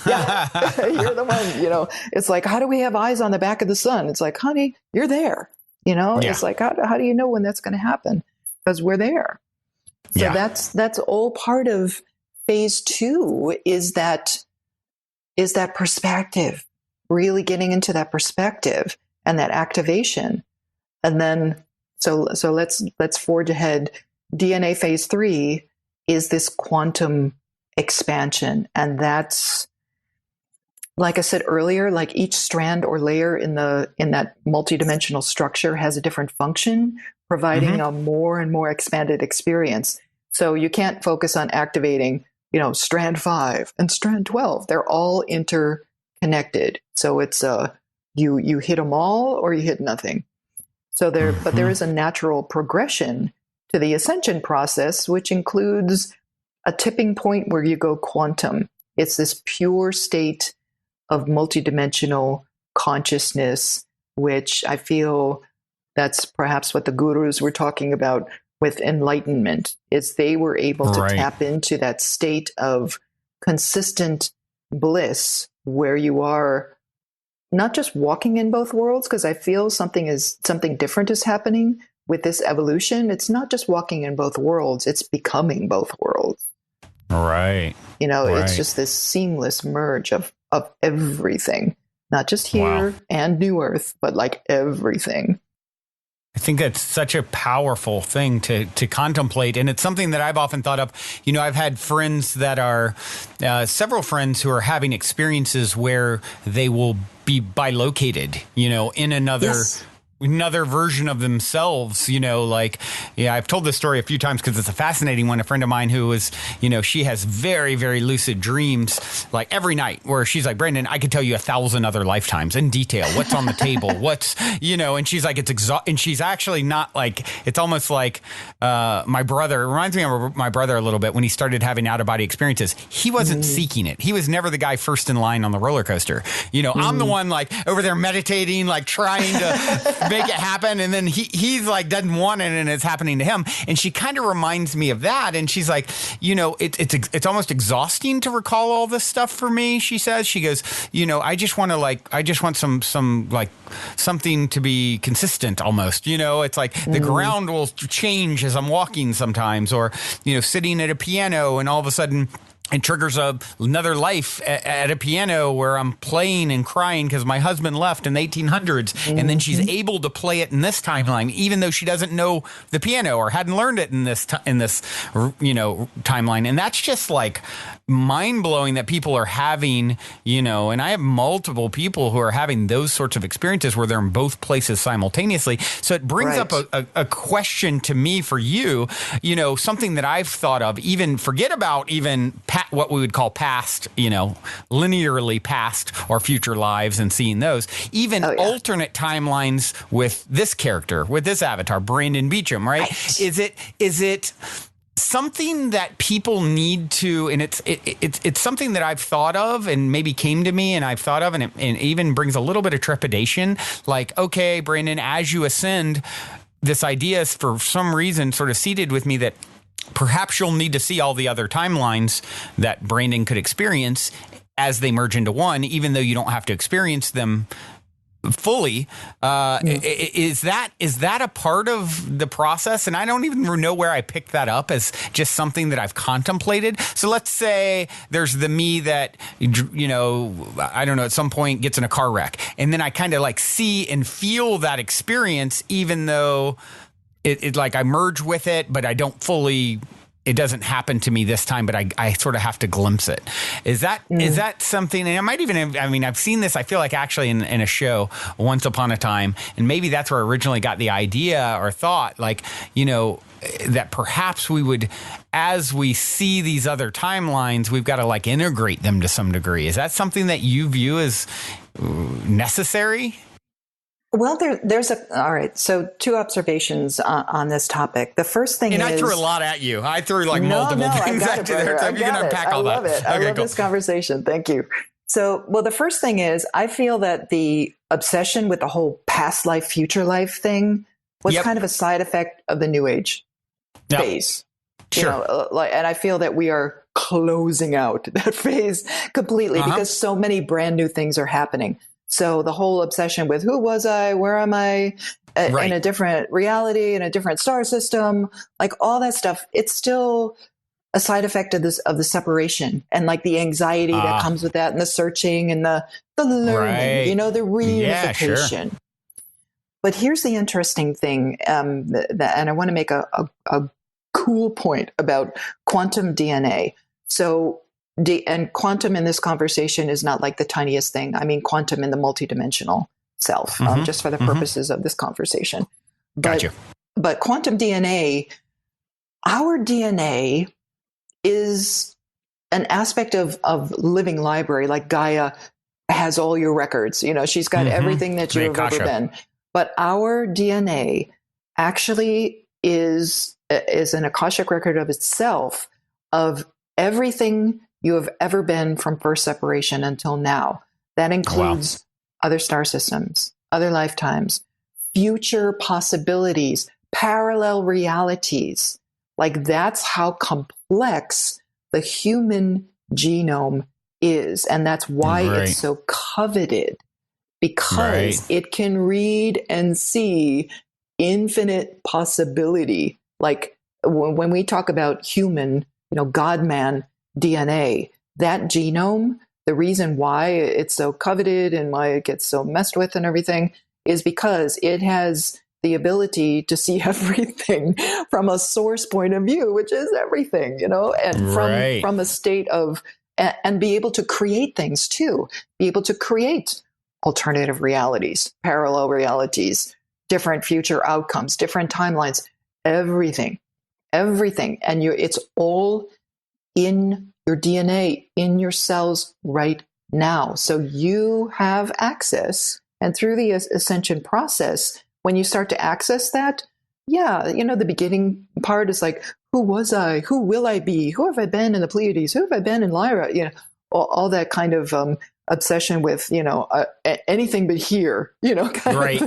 Yeah, you're the one, It's like, how do we have eyes on the back of the sun? It's like, honey, you're there. It's like, how do you know when that's going to happen? Because we're there. So that's all part of phase 2 is that perspective, really getting into that perspective and that activation. And then, so let's forge ahead. DNA phase 3 is this quantum expansion. And that's, like I said earlier, like each strand or layer in that multidimensional structure has a different function, providing a more and more expanded experience. So you can't focus on activating, strand 5 and strand 12. They're all interconnected. So it's you hit them all or you hit nothing. So but there is a natural progression to the ascension process, which includes a tipping point where you go quantum. It's this pure state of multidimensional consciousness, which I feel that's perhaps what the gurus were talking about with enlightenment, is they were able to tap into that state of consistent bliss where you are not just walking in both worlds, because I feel something different is happening with this evolution. It's not just walking in both worlds, it's becoming both worlds. Right. It's just this seamless merge of everything, not just here and New Earth, but like everything. I think that's such a powerful thing to contemplate. And it's something that I've often thought of. I've had friends that are, several friends who are having experiences where they will be bilocated, in another version of themselves, I've told this story a few times because it's a fascinating one. A friend of mine who was, she has very, very lucid dreams, like every night, where she's like, Brandon, I could tell you 1,000 other lifetimes in detail. What's on the table? What's, and she's like, and she's actually not like, it's almost like my brother. It reminds me of my brother a little bit when he started having out of body experiences. He wasn't seeking it. He was never the guy first in line on the roller coaster. I'm the one like over there meditating, like trying to make it happen, and then he's like doesn't want it, and it's happening to him. And she kind of reminds me of that, and she's like, it's almost exhausting to recall all this stuff for me. She says, she goes, I just want some like something to be consistent almost. It's like the ground will change as I'm walking sometimes, or sitting at a piano and all of a sudden it triggers another life at a piano where I'm playing and crying because my husband left in the 1800s. And then she's able to play it in this timeline, even though she doesn't know the piano or hadn't learned it in this timeline. And that's just like mind blowing that people are having, and I have multiple people who are having those sorts of experiences where they're in both places simultaneously. So it brings up a question to me for you, something that I've thought of, even forget about even what we would call past, linearly past or future lives and seeing those, even alternate timelines with this character, with this avatar, Brandon Beecham, right? Is it something that people need to, and it's something that I've thought of and maybe came to me and I've thought of, and it even brings a little bit of trepidation. Like, okay, Brandon, as you ascend, this idea is for some reason sort of seated with me that perhaps you'll need to see all the other timelines that Brandon could experience as they merge into one, even though you don't have to experience them fully. Is that a part of the process? And I don't even know where I picked that up as just something that I've contemplated. So let's say there's the me that, you know, I don't know, at some point gets in a car wreck. And then I kind of like see and feel that experience, even though it like I merge with it, but I don't fully. It doesn't happen to me this time, but I sort of have to glimpse it. Is that something? And I might even, I've seen this, I feel like actually in a show once upon a time, and maybe that's where I originally got the idea or thought, like, you know, that perhaps we would, as we see these other timelines, we've got to like integrate them to some degree. Is that something that you view as necessary? Well, all right. So 2 observations on this topic. The first thing is, I threw a lot at you. I threw like multiple things at you there. So you can unpack all that. I love it. I love this conversation. Thank you. So, well, the first thing is, I feel that the obsession with the whole past life, future life thing was kind of a side effect of the New Age phase. Sure. You know, and I feel that we are closing out that phase completely because so many brand new things are happening. So the whole obsession with who was I, where am I, in a different reality, in a different star system, like all that stuff, it's still a side effect of the separation and like the anxiety that comes with that and the searching and the learning, you know, the reunification. Sure. But here's the interesting thing, and I want to make a cool point about quantum DNA. So and quantum in this conversation is not like the tiniest thing. I mean, quantum in the multidimensional self, just for the purposes of this conversation. Gotcha. But quantum DNA, our DNA is an aspect of living library. Like Gaia has all your records. You know, she's got everything that you've ever been. But our DNA actually is an Akashic record of itself, of everything you have ever been from first separation until now. That includes other star systems, other lifetimes, future possibilities, parallel realities. Like, that's how complex the human genome is. And that's why it's so coveted, because it can read and see infinite possibility. Like when we talk about human, you know, God-man DNA, that genome, the reason why it's so coveted and why it gets so messed with and everything is because it has the ability to see everything from a source point of view, which is everything, you know, and from a state of, and be able to create things too, be able to create alternative realities, parallel realities, different future outcomes, different timelines, everything. And it's all in your DNA, in your cells right now. So you have access. And through the ascension process, when you start to access that, you know, the beginning part is like, who was I? Who will I be? Who have I been in the Pleiades? Who have I been in Lyra? You know, all that kind of obsession with, you know, anything but here, you know, right.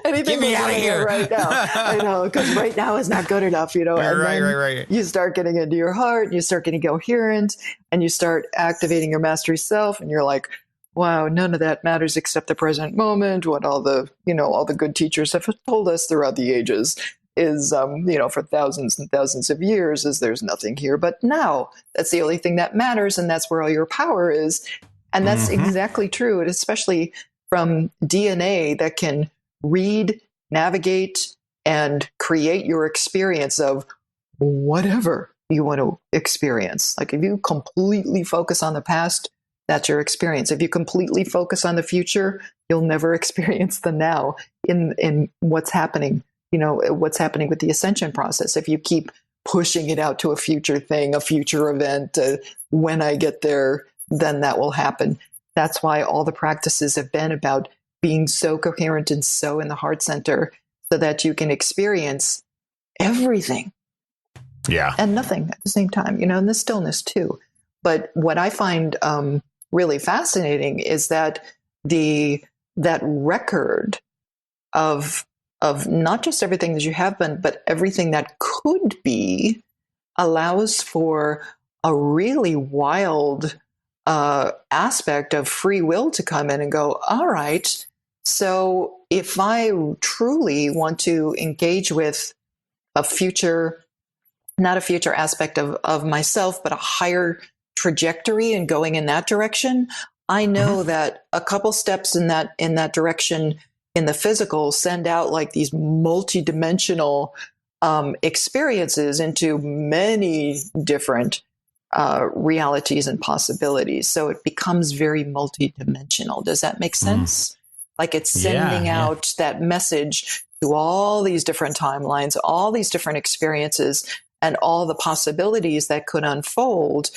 Anything Get me out of here right now. I know, because right now is not good enough, you know. And then you start getting into your heart, and you start getting coherent, and you start activating your mastery self, and you're like, wow, none of that matters except the present moment. What all the good teachers have told us throughout the ages is, you know, for thousands and thousands of years, is there's nothing here but now. That's the only thing that matters, and that's where all your power is. And that's exactly true, and especially from DNA that can read, navigate, and create your experience of whatever you want to experience. Like if you completely focus on the past, that's your experience. If you completely focus on the future, you'll never experience the now in what's happening. You know, what's happening with the ascension process. If you keep pushing it out to a future thing, a future event, when I get there, then that will happen. That's why all the practices have been about being so coherent and so in the heart center so that you can experience everything. Yeah. And nothing at the same time, you know, and the stillness too. But what I find really fascinating is that that record of not just everything that you have been, but everything that could be, allows for a really wild aspect of free will to come in and go, all right, so if I truly want to engage with a future, not a future aspect of myself, but a higher trajectory and going in that direction, I know that a couple steps in that direction in the physical send out like these multidimensional experiences into many different realities and possibilities. So it becomes very multidimensional. Does that make sense? Like it's sending out that message to all these different timelines, all these different experiences, and all the possibilities that could unfold,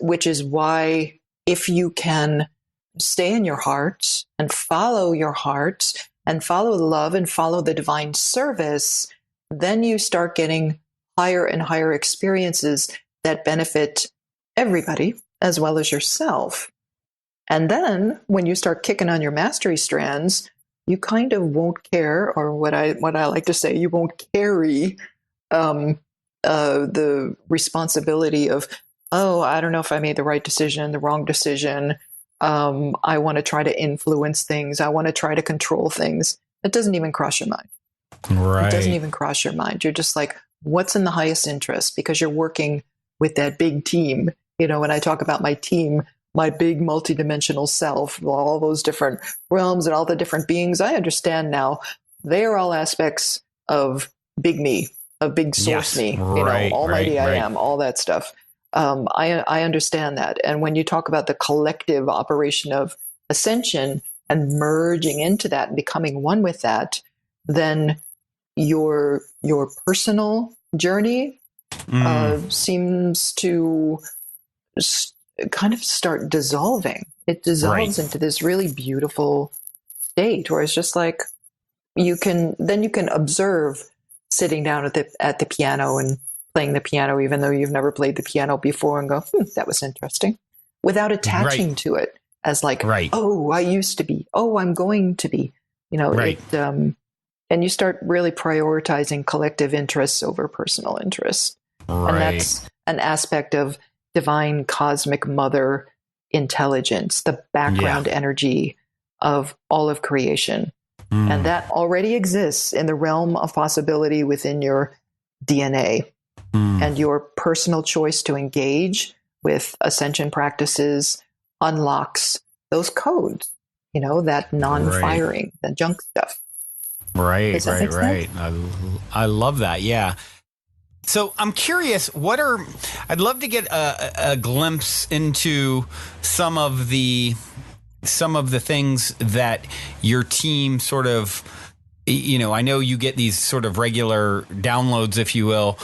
which is why if you can stay in your heart and follow your heart and follow the love and follow the divine service, then you start getting higher and higher experiences that benefit everybody as well as yourself. And then when you start kicking on your mastery strands, you kind of won't care, or what I like to say, you won't carry the responsibility of, oh, I don't know if I made the right decision, the wrong decision. I want to try to influence things. I want to try to control things. It doesn't even cross your mind. Right. It doesn't even cross your mind. You're just like, what's in the highest interest? Because you're working with that big team. You know, when I talk about my team, my big multidimensional self, all those different realms and all the different beings, I understand now they are all aspects of big me, of big source me, almighty I am, all that stuff. I understand that. And when you talk about the collective operation of ascension and merging into that and becoming one with that, then your personal journey seems to kind of start dissolving. It dissolves into this really beautiful state where it's just like you can observe sitting down at the piano and playing the piano, even though you've never played the piano before, and go, that was interesting, without attaching to it as like, oh, I used to be, oh, I'm going to be, and you start really prioritizing collective interests over personal interests. And that's an aspect of divine cosmic mother intelligence, the background energy of all of creation. And that already exists in the realm of possibility within your DNA. And your personal choice to engage with ascension practices unlocks those codes, that non-firing, the junk stuff. Right. I love that. Yeah. So I'm curious, I'd love to get a glimpse into some of the things that your team sort of, I know you get these sort of regular downloads, if you will,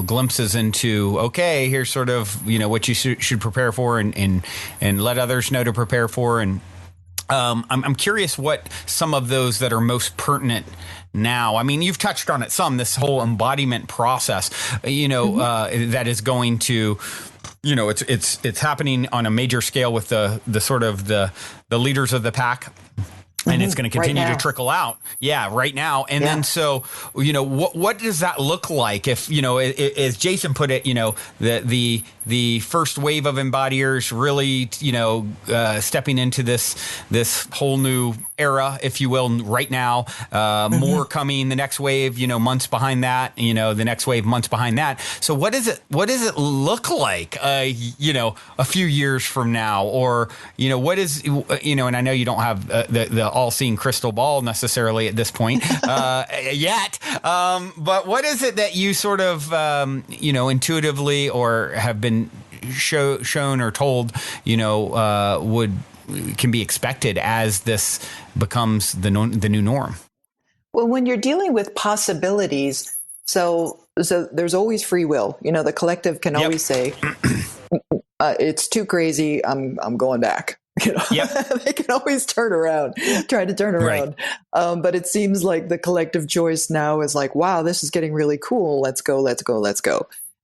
glimpses into, okay, here's sort of, what you should prepare for and let others know to prepare for. And I'm curious what some of those that are most pertinent now. I mean, you've touched on it some, this whole embodiment process, that is going to, it's happening on a major scale with the sort of the leaders of the pack. And it's going to continue to trickle out. Yeah, right now. And then so, what does that look like if, as Jason put it, the first wave of embodiers really, stepping into this whole new era, if you will, right now, more coming, the next wave, months behind that, the next wave months behind that. So what does it look like, a few years from now, or, what is, and I know you don't have the all-seeing crystal ball necessarily at this point yet, but what is it that you sort of, intuitively or have been shown or told, can be expected as this becomes the new norm? Well, when you're dealing with possibilities, so there's always free will. The collective can always say, it's too crazy, I'm going back. They can always try to turn around. But it seems like the collective choice now is like, wow, this is getting really cool. Let's go.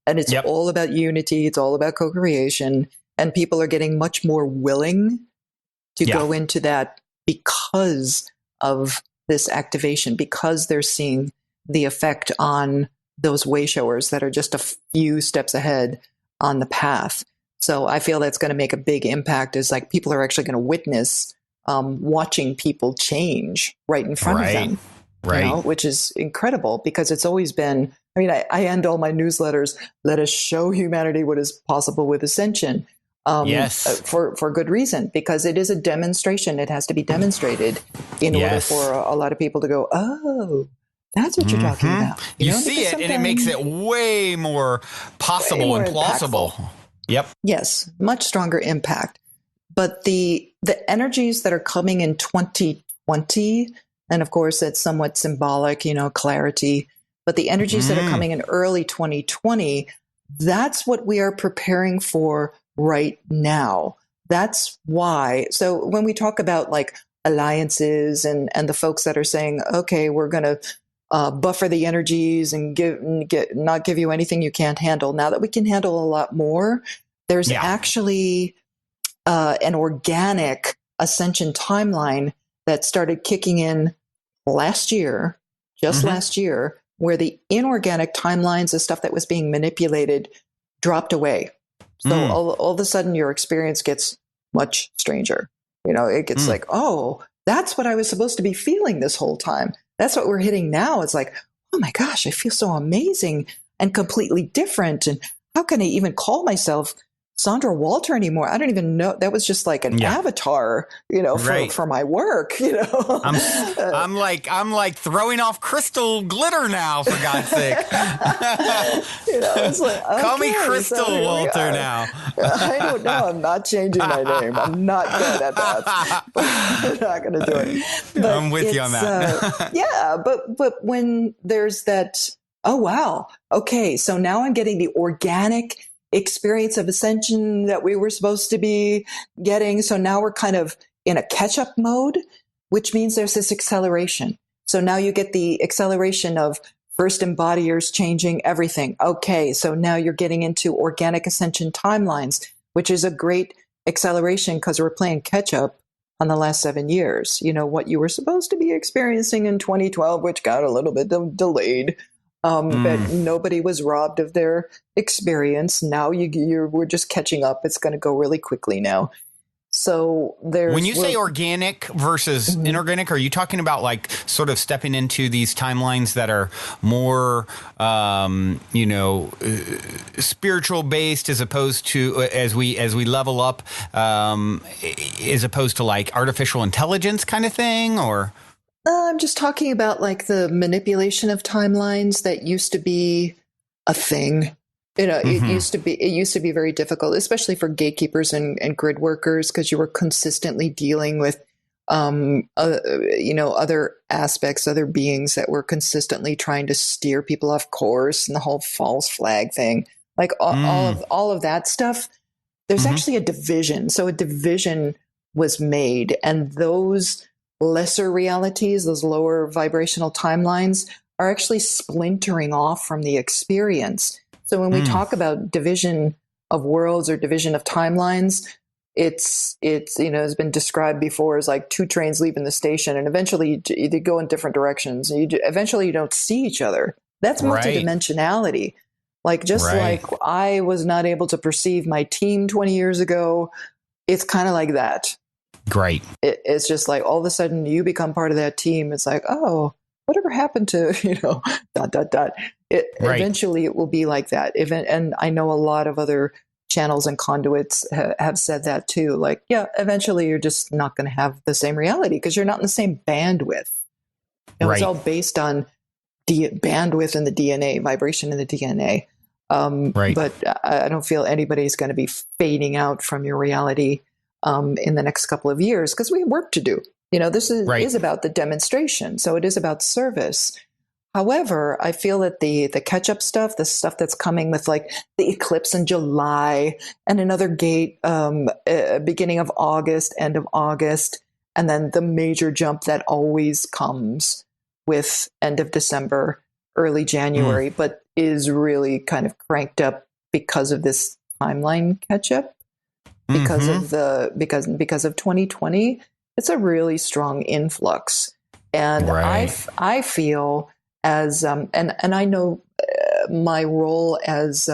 And it's all about unity. It's all about co-creation. And people are getting much more willing to go into that because of this activation, because they're seeing the effect on those way showers that are just a few steps ahead on the path. So I feel that's going to make a big impact, is like people are actually going to witness watching people change right in front of them. Right. Which is incredible, because it's always been, I mean, I end all my newsletters, let us show humanity what is possible with Ascension. Yes. For good reason, because it is a demonstration. It has to be demonstrated in order for a lot of people to go, oh, that's what you're talking about. You see it, and it makes it way more possible and plausible. Impactful. Yep. Yes, much stronger impact. But the energies that are coming in 2020, and of course it's somewhat symbolic, clarity, but the energies that are coming in early 2020, that's what we are preparing for right now. That's why. So when we talk about like alliances and the folks that are saying, okay, we're going to buffer the energies and not give you anything you can't handle. Now that we can handle a lot more, there's actually an organic ascension timeline that started kicking in last year, last year, where the inorganic timelines, the stuff that was being manipulated, dropped away. So all of a sudden your experience gets much stranger. It gets like, oh, that's what I was supposed to be feeling this whole time. That's what we're hitting now. It's like, oh my gosh, I feel so amazing and completely different. And how can I even call myself Sandra Walter anymore? I don't even know. That was just like an avatar, for my work, I'm like throwing off crystal glitter now, for God's sake. It's like, okay, call me Crystal Walter now. I don't know. I'm not changing my name. I'm not good at that. But I'm not going to do it. But I'm with you on that. But when there's that, oh, wow. Okay. So now I'm getting the organic experience of ascension that we were supposed to be getting. So now we're kind of in a catch-up mode, which means there's this acceleration. So now you get the acceleration of first embodiers changing everything. Okay, so now you're getting into organic ascension timelines, which is a great acceleration because we're playing catch-up on the last 7 years. What you were supposed to be experiencing in 2012, which got a little bit delayed. But nobody was robbed of their experience. Now we're just catching up. It's going to go really quickly now. So when you say organic versus inorganic, are you talking about like sort of stepping into these timelines that are more, spiritual based, as opposed to as we level up, as opposed to like artificial intelligence kind of thing, or? I'm just talking about like the manipulation of timelines that used to be a thing. It used to be very difficult, especially for gatekeepers and grid workers, because you were consistently dealing with, other aspects, other beings that were consistently trying to steer people off course, and the whole false flag thing, like all of that stuff. There's actually a division. So a division was made, and those lesser realities, those lower vibrational timelines, are actually splintering off from the experience. So when we talk about division of worlds or division of timelines, it's has been described before as like two trains leaving the station, and eventually you go in different directions. Eventually you don't see each other. That's multidimensionality. Like like I was not able to perceive my team 20 years ago. It's kind of like that. Great. It's just like all of a sudden you become part of that team. It's like, oh, whatever happened to, Eventually it will be like that. And I know a lot of other channels and conduits have said that too. Like, eventually you're just not going to have the same reality because you're not in the same bandwidth. It's all based on bandwidth in the DNA, vibration in the DNA. But I don't feel anybody's going to be fading out from your reality in the next couple of years, because we have work to do. This is about the demonstration. So it is about service. However, I feel that the catch-up stuff, the stuff that's coming with like the eclipse in July and another gate beginning of August, end of August, and then the major jump that always comes with end of December, early January, but is really kind of cranked up because of this timeline catch-up. Because of because of 2020, it's a really strong influx, and I feel as and I know my role as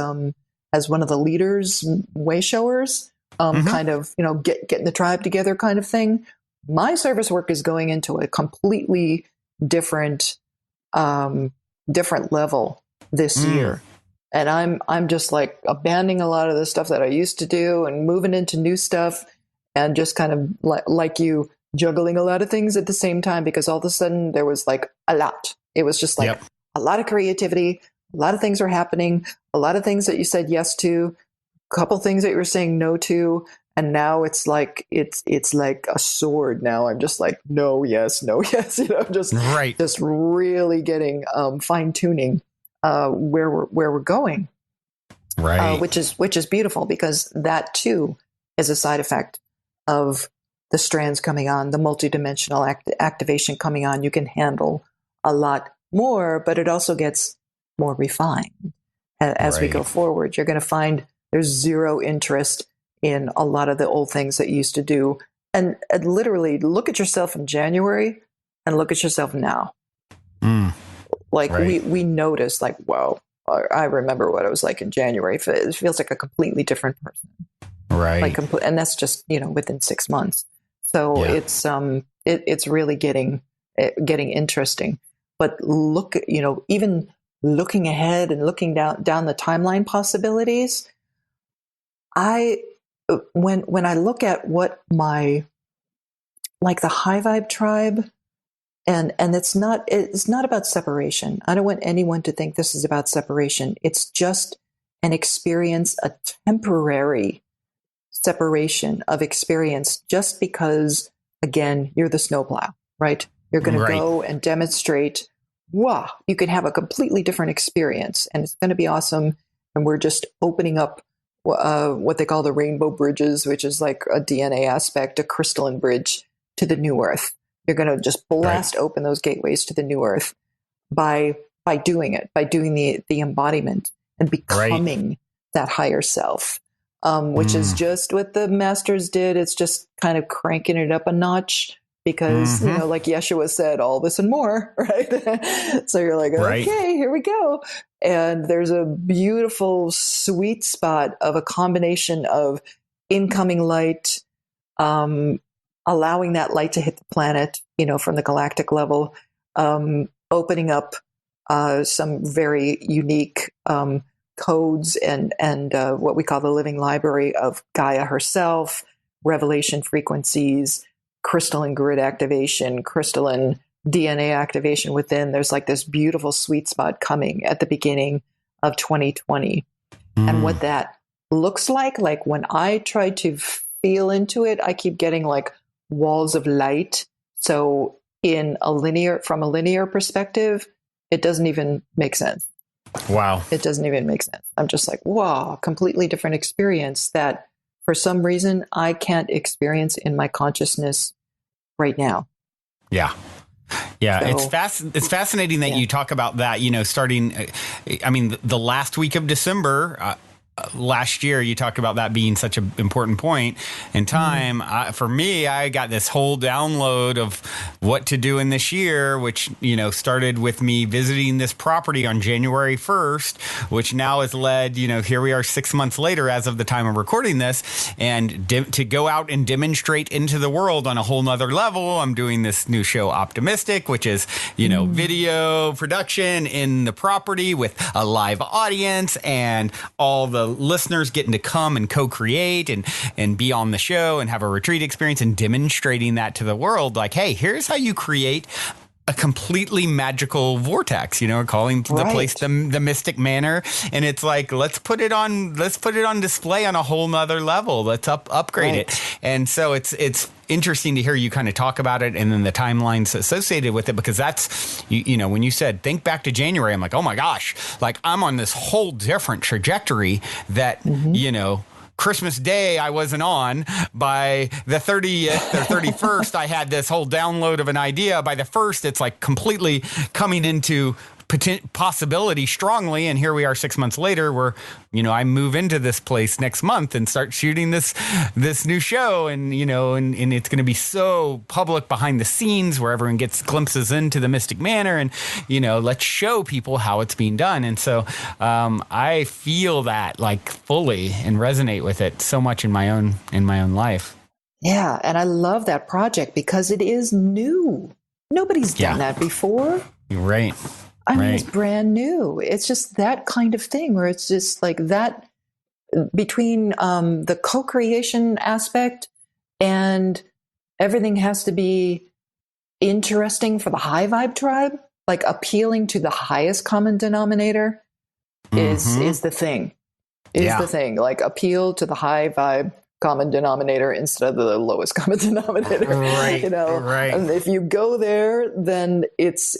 as one of the leaders, way showers, kind of, getting the tribe together kind of thing. My service work is going into a completely different level this year. And I'm just like abandoning a lot of the stuff that I used to do and moving into new stuff, and just kind of like you, juggling a lot of things at the same time, because all of a sudden there was like a lot. It was just like a lot of creativity, a lot of things are happening, a lot of things that you said yes to, a couple things that you were saying no to. And now it's like a sword. Now I'm just like, no, yes, just really getting fine tuning where we're going, right? Which is beautiful, because that too is a side effect of the strands coming on, the multidimensional activation coming on. You can handle a lot more, but it also gets more refined as we go forward. You're going to find there's zero interest in a lot of the old things that you used to do. And literally look at yourself in January and look at yourself now. We notice, like, wow, I remember what it was like in January. It feels like a completely different person. Right. And that's just, within 6 months. So it's really getting interesting. But look, even looking ahead and looking down the timeline possibilities, when I look at what the high vibe tribe, and it's not about separation. I don't want anyone to think this is about separation. It's just an experience, a temporary separation of experience, just because, again, you're the snowplow, right? You're going to go and demonstrate, wow, you can have a completely different experience, and it's going to be awesome. And we're just opening up what they call the rainbow bridges, which is like a DNA aspect, a crystalline bridge to the new earth. You're going to just blast open those gateways to the new earth by doing it, by doing the embodiment and becoming that higher self. Which is just what the masters did. It's just kind of cranking it up a notch, because, like Yeshua said, all this and more, right? So you're like, okay, here we go. And there's a beautiful sweet spot of a combination of incoming light, allowing that light to hit the planet, from the galactic level, opening up some very unique codes and what we call the living library of Gaia herself, revelation frequencies, crystalline grid activation, crystalline DNA activation within. There's like this beautiful sweet spot coming at the beginning of 2020. And what that looks like when I try to feel into it, I keep getting like walls of light. So from a linear perspective, it doesn't even make sense. Wow. It doesn't even make sense. I'm just like, wow, completely different experience that for some reason I can't experience in my consciousness right now. Yeah. Yeah. So, it's fascinating that you talk about that, starting, the last week of December, last year, you talked about that being such an important point in time. For me, I got this whole download of what to do in this year, which, started with me visiting this property on January 1st, which now has led, here we are 6 months later as of the time of recording this, and to go out and demonstrate into the world on a whole nother level. I'm doing this new show, Optimistic, which is, video production in the property with a live audience and all the listeners getting to come and co-create and be on the show and have a retreat experience and demonstrating that to the world. Like, hey, here's how you create a completely magical vortex, calling the place the Mystic Manor. And it's like, let's put it on display on a whole nother level. Let's upgrade it. And so it's interesting to hear you kind of talk about it and then the timelines associated with it, because that's, when you said, think back to January, I'm like, oh my gosh, like I'm on this whole different trajectory that, Christmas Day I wasn't on. By the 30th or 31st, I had this whole download of an idea. By the 1st, it's like completely coming into possibility strongly. And here we are 6 months later where, I move into this place next month and start shooting this new show. And, and it's going to be so public behind the scenes where everyone gets glimpses into the Mystic Manor and, let's show people how it's being done. And so I feel that like fully and resonate with it so much in my own life. Yeah. And I love that project because it is new. Nobody's done that before. Right. I mean, it's brand new. It's just that kind of thing where it's just like that between the co-creation aspect and everything has to be interesting for the high vibe tribe, like appealing to the highest common denominator is the thing. The thing. Like appeal to the high vibe common denominator instead of the lowest common denominator. Right. Right. And if you go there, then it's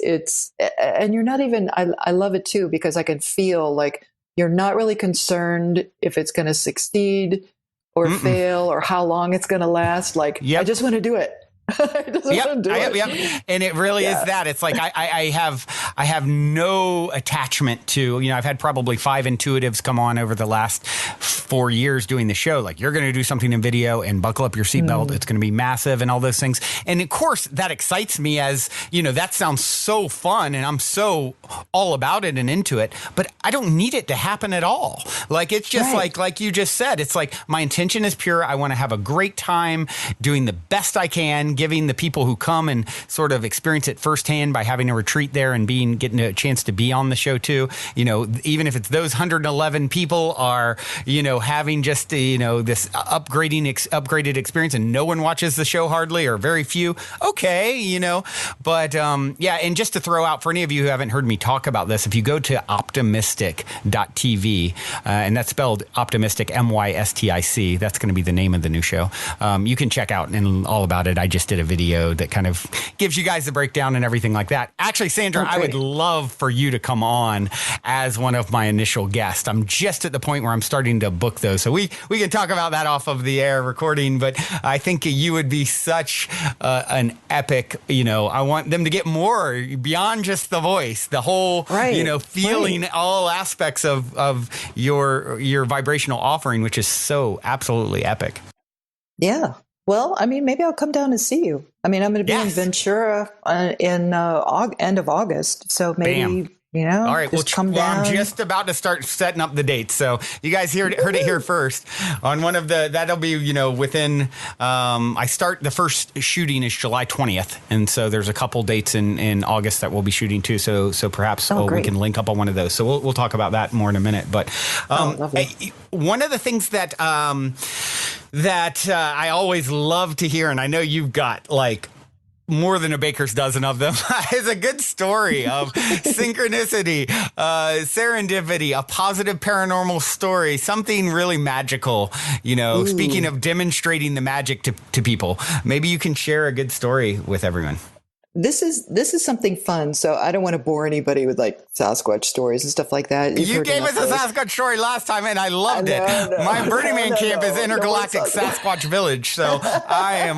and you're not even, I love it too, because I can feel like you're not really concerned if it's going to succeed or fail or how long it's going to last. Like, I just want to do it. And it really is that. It's like I have no attachment to, I've had probably 5 intuitives come on over the last 4 years doing the show. Like, you're going to do something in video and buckle up your seatbelt. It's going to be massive and all those things. And of course, that excites me as, that sounds so fun and I'm so all about it and into it. But I don't need it to happen at all. Like, it's just like you just said, it's like my intention is pure. I want to have a great time doing the best I can, giving the people who come and sort of experience it firsthand by having a retreat there and getting a chance to be on the show too. Even if it's those 111 people are, having just, this upgraded experience and no one watches the show hardly or very few. Okay. But and just to throw out for any of you who haven't heard me talk about this, if you go to optimistic.tv, and that's spelled optimistic, MYSTIC, that's going to be the name of the new show. You can check out and all about it. I just did a video that kind of gives you guys the breakdown and everything like that. Actually, Sandra, I would love for you to come on as one of my initial guests. I'm just at the point where I'm starting to book those. So we can talk about that off of the air recording, but I think you would be such an epic, I want them to get more beyond just the voice, the whole, feeling all aspects of your vibrational offering, which is so absolutely epic. Yeah. Well, I mean, maybe I'll come down and see you. I mean, I'm going to be in Ventura in end of August. So maybe, all right, come down. I'm just about to start setting up the dates. So you guys heard it here first on one of that'll be, within, I start the first shooting is July 20th. And so there's a couple dates in August that we'll be shooting too. So perhaps we can link up on one of those. So we'll talk about that more in a minute. But one of the things that I always love to hear, and I know you've got like more than a baker's dozen of them, is a good story of synchronicity, serendipity, a positive paranormal story, something really magical, Speaking of demonstrating the magic to people, maybe you can share a good story with everyone. This is something fun. So I don't want to bore anybody with like Sasquatch stories and stuff like that. You gave us a Sasquatch story last time and I loved it. My Burning Man camp is Intergalactic Sasquatch Village. So I am,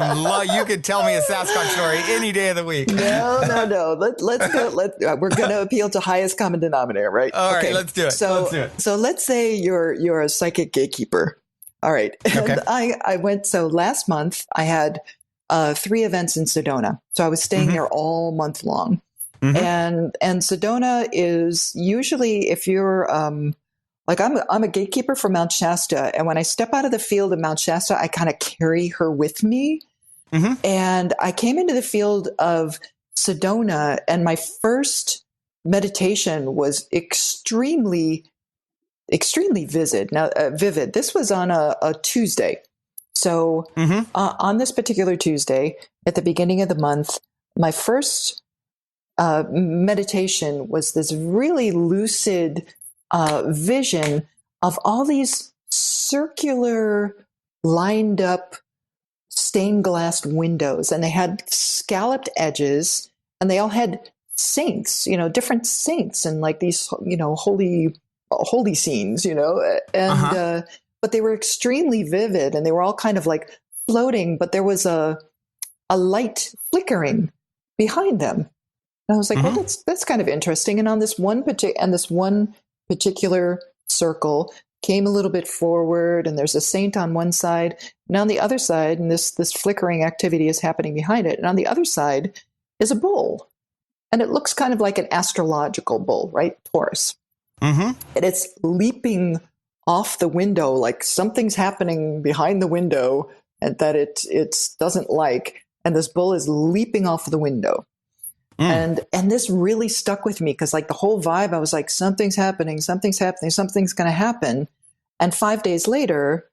you could tell me a Sasquatch story any day of the week. No. Let's go. We're going to appeal to highest common denominator, right? All right, let's do it. So let's say you're a psychic gatekeeper. All right. Okay. And I went, so last month I had 3 events in Sedona. So I was staying there all month long. And Sedona is usually, if you're like, I'm a gatekeeper for Mount Shasta. And when I step out of the field of Mount Shasta, I kind of carry her with me. And I came into the field of Sedona and my first meditation was extremely vivid. This was on a Tuesday. So on this particular Tuesday, at the beginning of the month, my first meditation was this really lucid vision of all these circular, lined up stained glass windows. And they had scalloped edges, and they all had saints, different saints and like these, holy scenes, and but they were extremely vivid and they were all kind of like floating, but there was a light flickering behind them. And I was like, well, that's kind of interesting. And on this one particular circle came a little bit forward, and there's a saint on one side, and on the other side, and this flickering activity is happening behind it. And on the other side is a bull. And it looks kind of like an astrological bull, right? Taurus. And it's leaping off the window, like something's happening behind the window and that it doesn't like. And this bull is leaping off the window. And this really stuck with me because like the whole vibe, I was like, something's happening, something's going to happen. And 5 days later,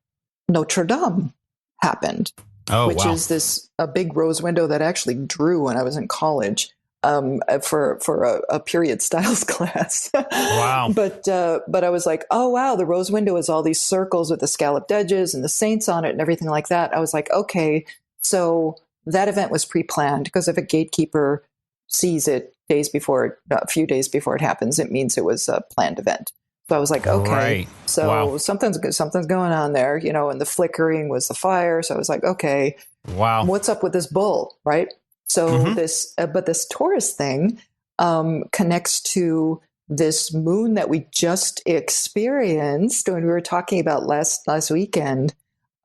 Notre Dame happened, which is a big rose window that I actually drew when I was in college. For a period styles class. Wow. But I was like, oh, wow, the rose window is all these circles with the scalloped edges and the saints on it and everything like that. I was like, okay, so that event was pre-planned because if a gatekeeper sees it a few days before it happens, it means it was a planned event. So I was like, okay, so something's going on there, and the flickering was the fire. So I was like, okay, what's up with this bull, right? So this Taurus thing connects to this moon that we just experienced when we were talking about last weekend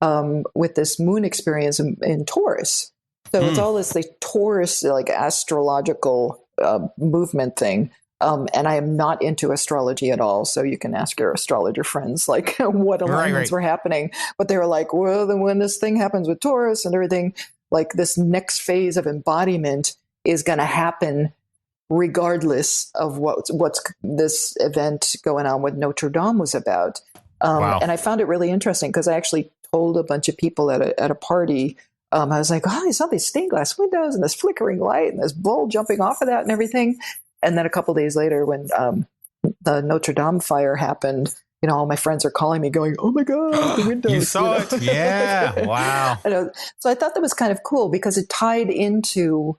with this moon experience in Taurus. So it's all this like Taurus like astrological movement thing. And I am not into astrology at all. So you can ask your astrologer friends like what alignments were happening. But they were like, well, then when this thing happens with Taurus and everything, like this next phase of embodiment is going to happen regardless of what's this event going on with Notre Dame was about. And I found it really interesting because I actually told a bunch of people at a party, I was like, oh, I saw these stained glass windows and this flickering light and this bull jumping off of that and everything. And then a couple of days later when the Notre Dame fire happened, all my friends are calling me going, oh my God, the windows. You saw it? Yeah. Wow. So I thought that was kind of cool because it tied into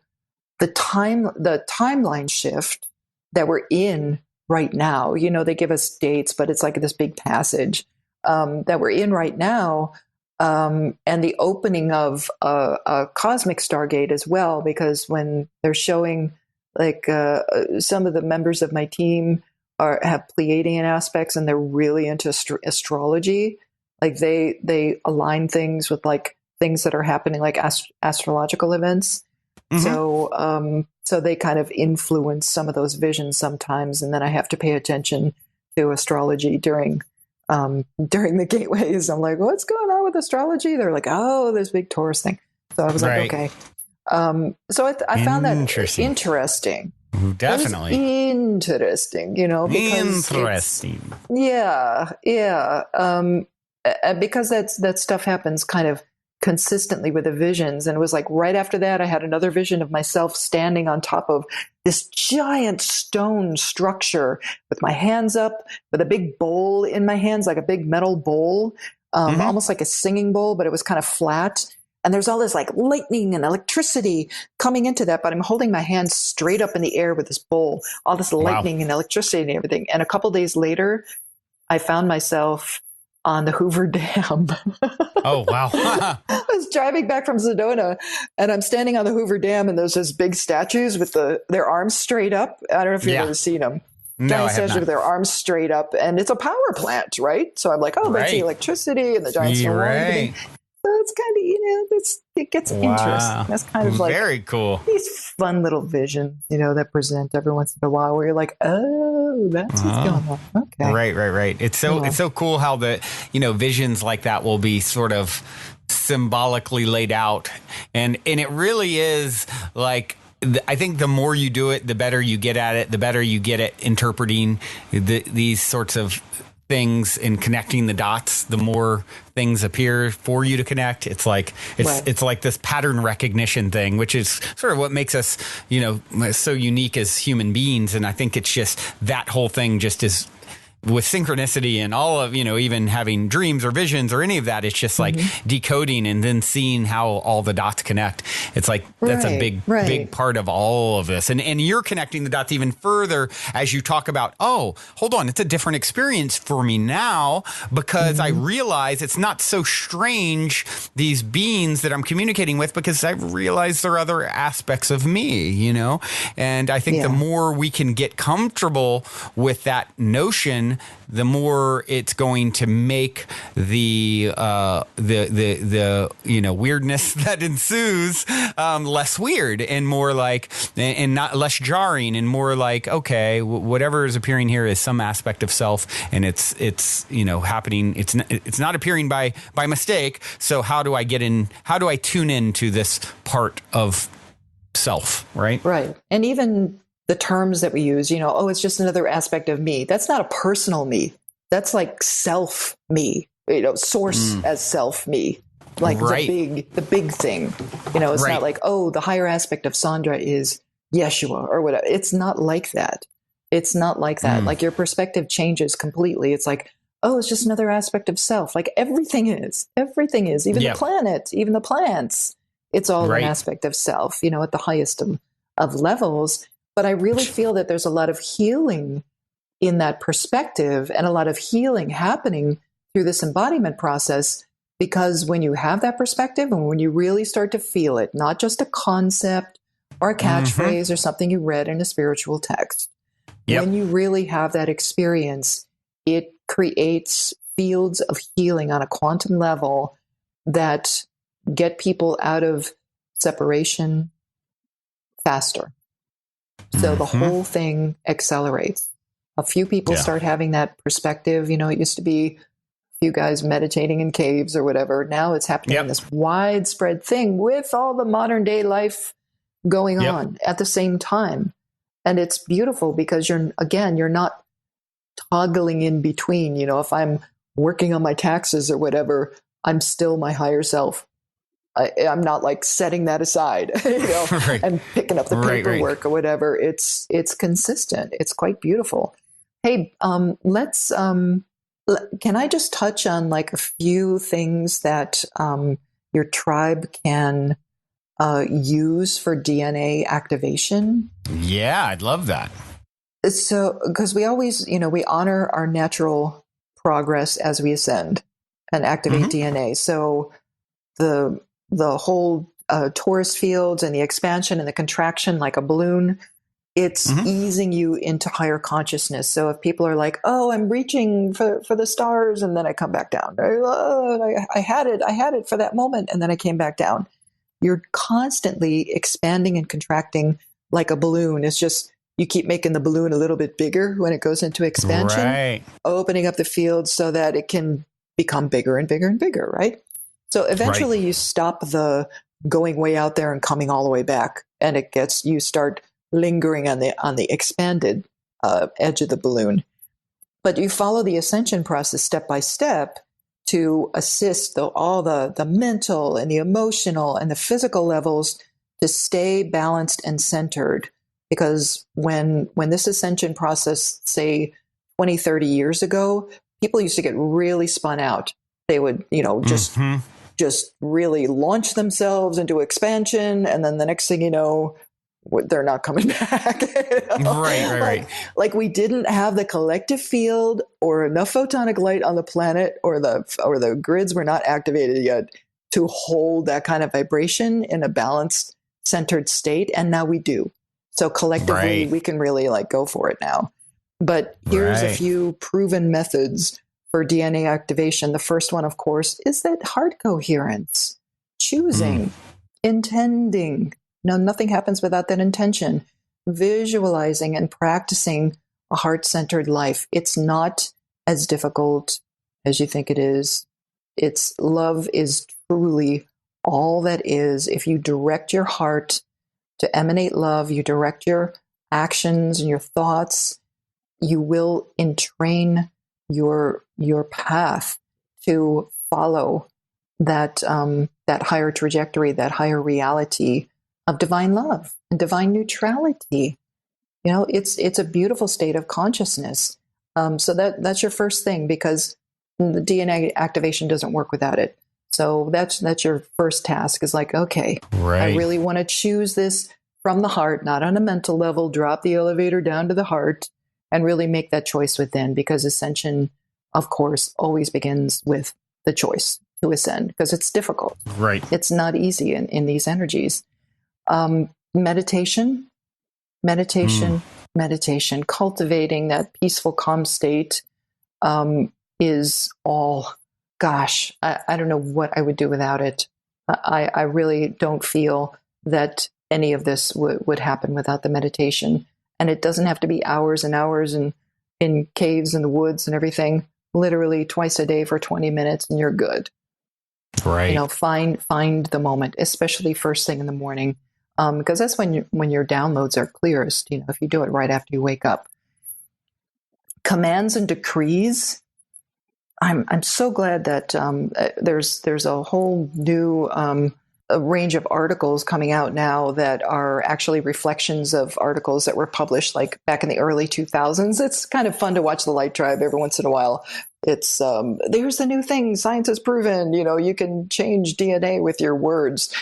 the timeline shift that we're in right now. They give us dates, but it's like this big passage that we're in right now. And the opening of a cosmic Stargate as well, because when they're showing like some of the members of my team have Pleiadian aspects and they're really into astrology. Like they align things with like things that are happening, like astrological events. So they kind of influence some of those visions sometimes. And then I have to pay attention to astrology during the gateways. I'm like, what's going on with astrology? They're like, oh, this big Taurus thing. So I was like, okay. So I found that interesting. Definitely interesting, because interesting. Yeah. Because that stuff happens kind of consistently with the visions. And it was like right after that, I had another vision of myself standing on top of this giant stone structure with my hands up, with a big bowl in my hands, like a big metal bowl, almost like a singing bowl, but it was kind of flat. And there's all this like lightning and electricity coming into that, but I'm holding my hands straight up in the air with this bowl, all this lightning and electricity and everything. And a couple days later, I found myself on the Hoover Dam. Oh, wow. I was driving back from Sedona and I'm standing on the Hoover Dam and there's those big statues with their arms straight up. I don't know if you've ever seen them. No, giant statues with their arms straight up, and it's a power plant, right? So I'm like, oh, that's the electricity and the giant stone wall and everything. So it's kind of, it gets interesting. That's kind of like very cool. These fun little visions, that present every once in a while where you're like, oh, that's what's going on. Okay. Right. It's so cool how the, visions like that will be sort of symbolically laid out. And it really is like, I think the more you do it, the better you get at it, the better you get at interpreting these sorts of things and connecting the dots, the more things appear for you to connect. It's like it's like this pattern recognition thing, which is sort of what makes us, so unique as human beings. And I think it's just that whole thing just is with synchronicity and all of, even having dreams or visions or any of that. It's just like decoding and then seeing how all the dots connect. It's like, that's a big part of all of this. And you're connecting the dots even further as you talk about, oh, hold on, it's a different experience for me now because I realize it's not so strange, these beings that I'm communicating with, because I realize there are other aspects of me, And I think the more we can get comfortable with that notion, the more it's going to make the weirdness that ensues less weird and more like, and not less jarring, and more like, okay, whatever is appearing here is some aspect of self, and it's happening. It's not appearing by mistake. So how do I tune into this part of self? Right. And even the terms that we use, it's just another aspect of me. That's not a personal me. That's like self me, source as self me, like the big thing. It's not like, oh, the higher aspect of Sandra is Yeshua or whatever. It's not like that. Like your perspective changes completely. It's like, oh, it's just another aspect of self. Like everything is, even the planet, even the plants. It's all an aspect of self, at the highest of levels. But I really feel that there's a lot of healing in that perspective, and a lot of healing happening through this embodiment process, because when you have that perspective and when you really start to feel it, not just a concept or a catchphrase or something you read in a spiritual text, when you really have that experience, it creates fields of healing on a quantum level that get people out of separation faster. So the whole thing accelerates. A few people start having that perspective. It used to be a few guys meditating in caves or whatever. Now it's happening in this widespread thing with all the modern day life going on at the same time. And it's beautiful because you're not toggling in between. If I'm working on my taxes or whatever, I'm still my higher self. I'm not like setting that aside, and picking up the paperwork or whatever. It's consistent. It's quite beautiful. Hey, let's, can I just touch on like a few things that your tribe can use for DNA activation? Yeah, I'd love that. So, because we always, we honor our natural progress as we ascend and activate DNA. So the whole torus fields and the expansion and the contraction, like a balloon, it's easing you into higher consciousness. So if people are like, oh, I'm reaching for the stars, and then I come back down. I had it for that moment, and then I came back down. You're constantly expanding and contracting like a balloon. It's just, you keep making the balloon a little bit bigger when it goes into expansion, opening up the field so that it can become bigger and bigger and bigger, right? So eventually you stop the going way out there and coming all the way back, and you start lingering on the expanded edge of the balloon. But you follow the ascension process step by step to assist all the mental and the emotional and the physical levels to stay balanced and centered. Because when this ascension process, say 20, 30 years ago, people used to get really spun out. They would, just really launch themselves into expansion, and then the next thing you know, they're not coming back. Right. Like we didn't have the collective field or enough photonic light on the planet, or the grids were not activated yet to hold that kind of vibration in a balanced, centered state. And now we do. So collectively, we can really like go for it now. But here's a few proven methods for DNA activation. The first one, of course, is that heart coherence, choosing, intending. No, nothing happens without that intention. Visualizing and practicing a heart-centered life. It's not as difficult as you think it is. Love is truly all that is. If you direct your heart to emanate love, you direct your actions and your thoughts, you will entrain your path to follow that higher trajectory, that higher reality of divine love and divine neutrality. It's a beautiful state of consciousness. So that's your first thing, because the DNA activation doesn't work without it. So that's your first task, is like, okay, I really want to choose this from the heart, not on a mental level, drop the elevator down to the heart and really make that choice within, because ascension, of course, always begins with the choice to ascend, because it's difficult. Right. It's not easy in these energies. Meditation, cultivating that peaceful, calm state is all, gosh, I don't know what I would do without it. I really don't feel that any of this would happen without the meditation. And it doesn't have to be hours and hours and in caves in the woods and everything. Literally twice a day for 20 minutes and you're good. Right. You know, find the moment, especially first thing in the morning, because that's when your downloads are clearest. You know, if you do it right after you wake up. Commands and decrees. I'm so glad that there's a whole new a range of articles coming out now that are actually reflections of articles that were published like back in the early 2000s. It's kind of fun to watch the Light Tribe every once in a while. It's there's the new thing, science has proven, you know, you can change DNA with your words,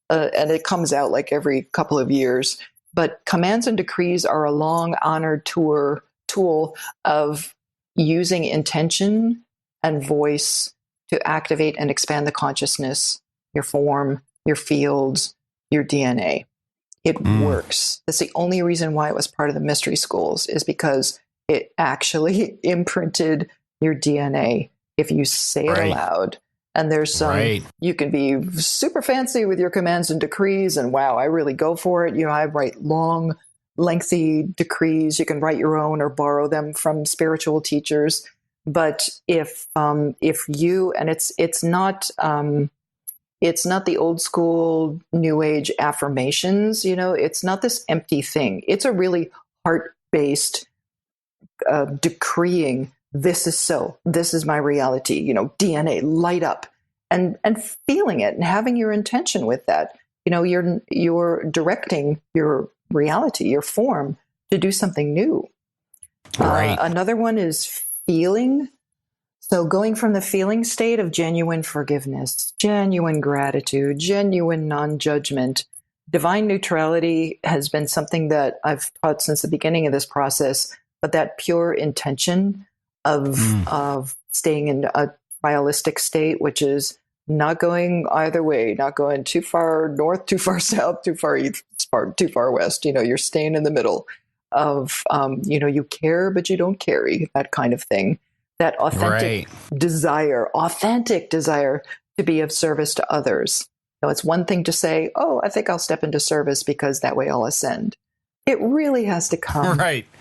and it comes out like every couple of years. But commands and decrees are a long honored tool of using intention and voice to activate and expand the consciousness, your form, your fields, your DNA. It works. That's the only reason why it was part of the mystery schools, is because it actually imprinted your DNA if you say it aloud. And there's some, you can be super fancy with your commands and decrees, and wow, I really go for it. You know, I write long, lengthy decrees. You can write your own or borrow them from spiritual teachers. But if you, and it's not the old school new age affirmations, you know, it's not this empty thing. It's a really heart-based decreeing, this is so, this is my reality, you know, DNA, light up, and feeling it and having your intention with that. You know, you're directing your reality, your form, to do something new. Another one is feeling. So going from the feeling state of genuine forgiveness, genuine gratitude, genuine non-judgment, divine neutrality has been something that I've taught since the beginning of this process, but that pure intention of staying in a trialistic state, which is not going either way, not going too far north, too far south, too far east, too far west. You know, you're staying in the middle of, you know, you care, but you don't carry, that kind of thing. That authentic desire to be of service to others. Now, it's one thing to say, oh, I think I'll step into service because that way I'll ascend. It really has to come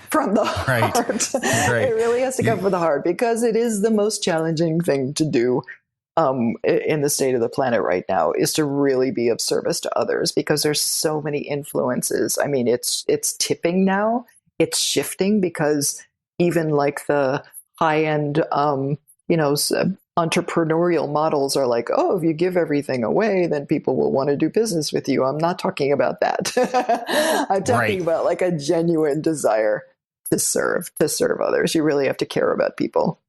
from the heart. It really has to come from the heart, because it is the most challenging thing to do in the state of the planet right now, is to really be of service to others, because there's so many influences. I mean, it's tipping now. It's shifting, because even like the high-end, you know, entrepreneurial models are like, oh, if you give everything away, then people will want to do business with you. I'm not talking about that. I'm talking about like a genuine desire to serve others. You really have to care about people.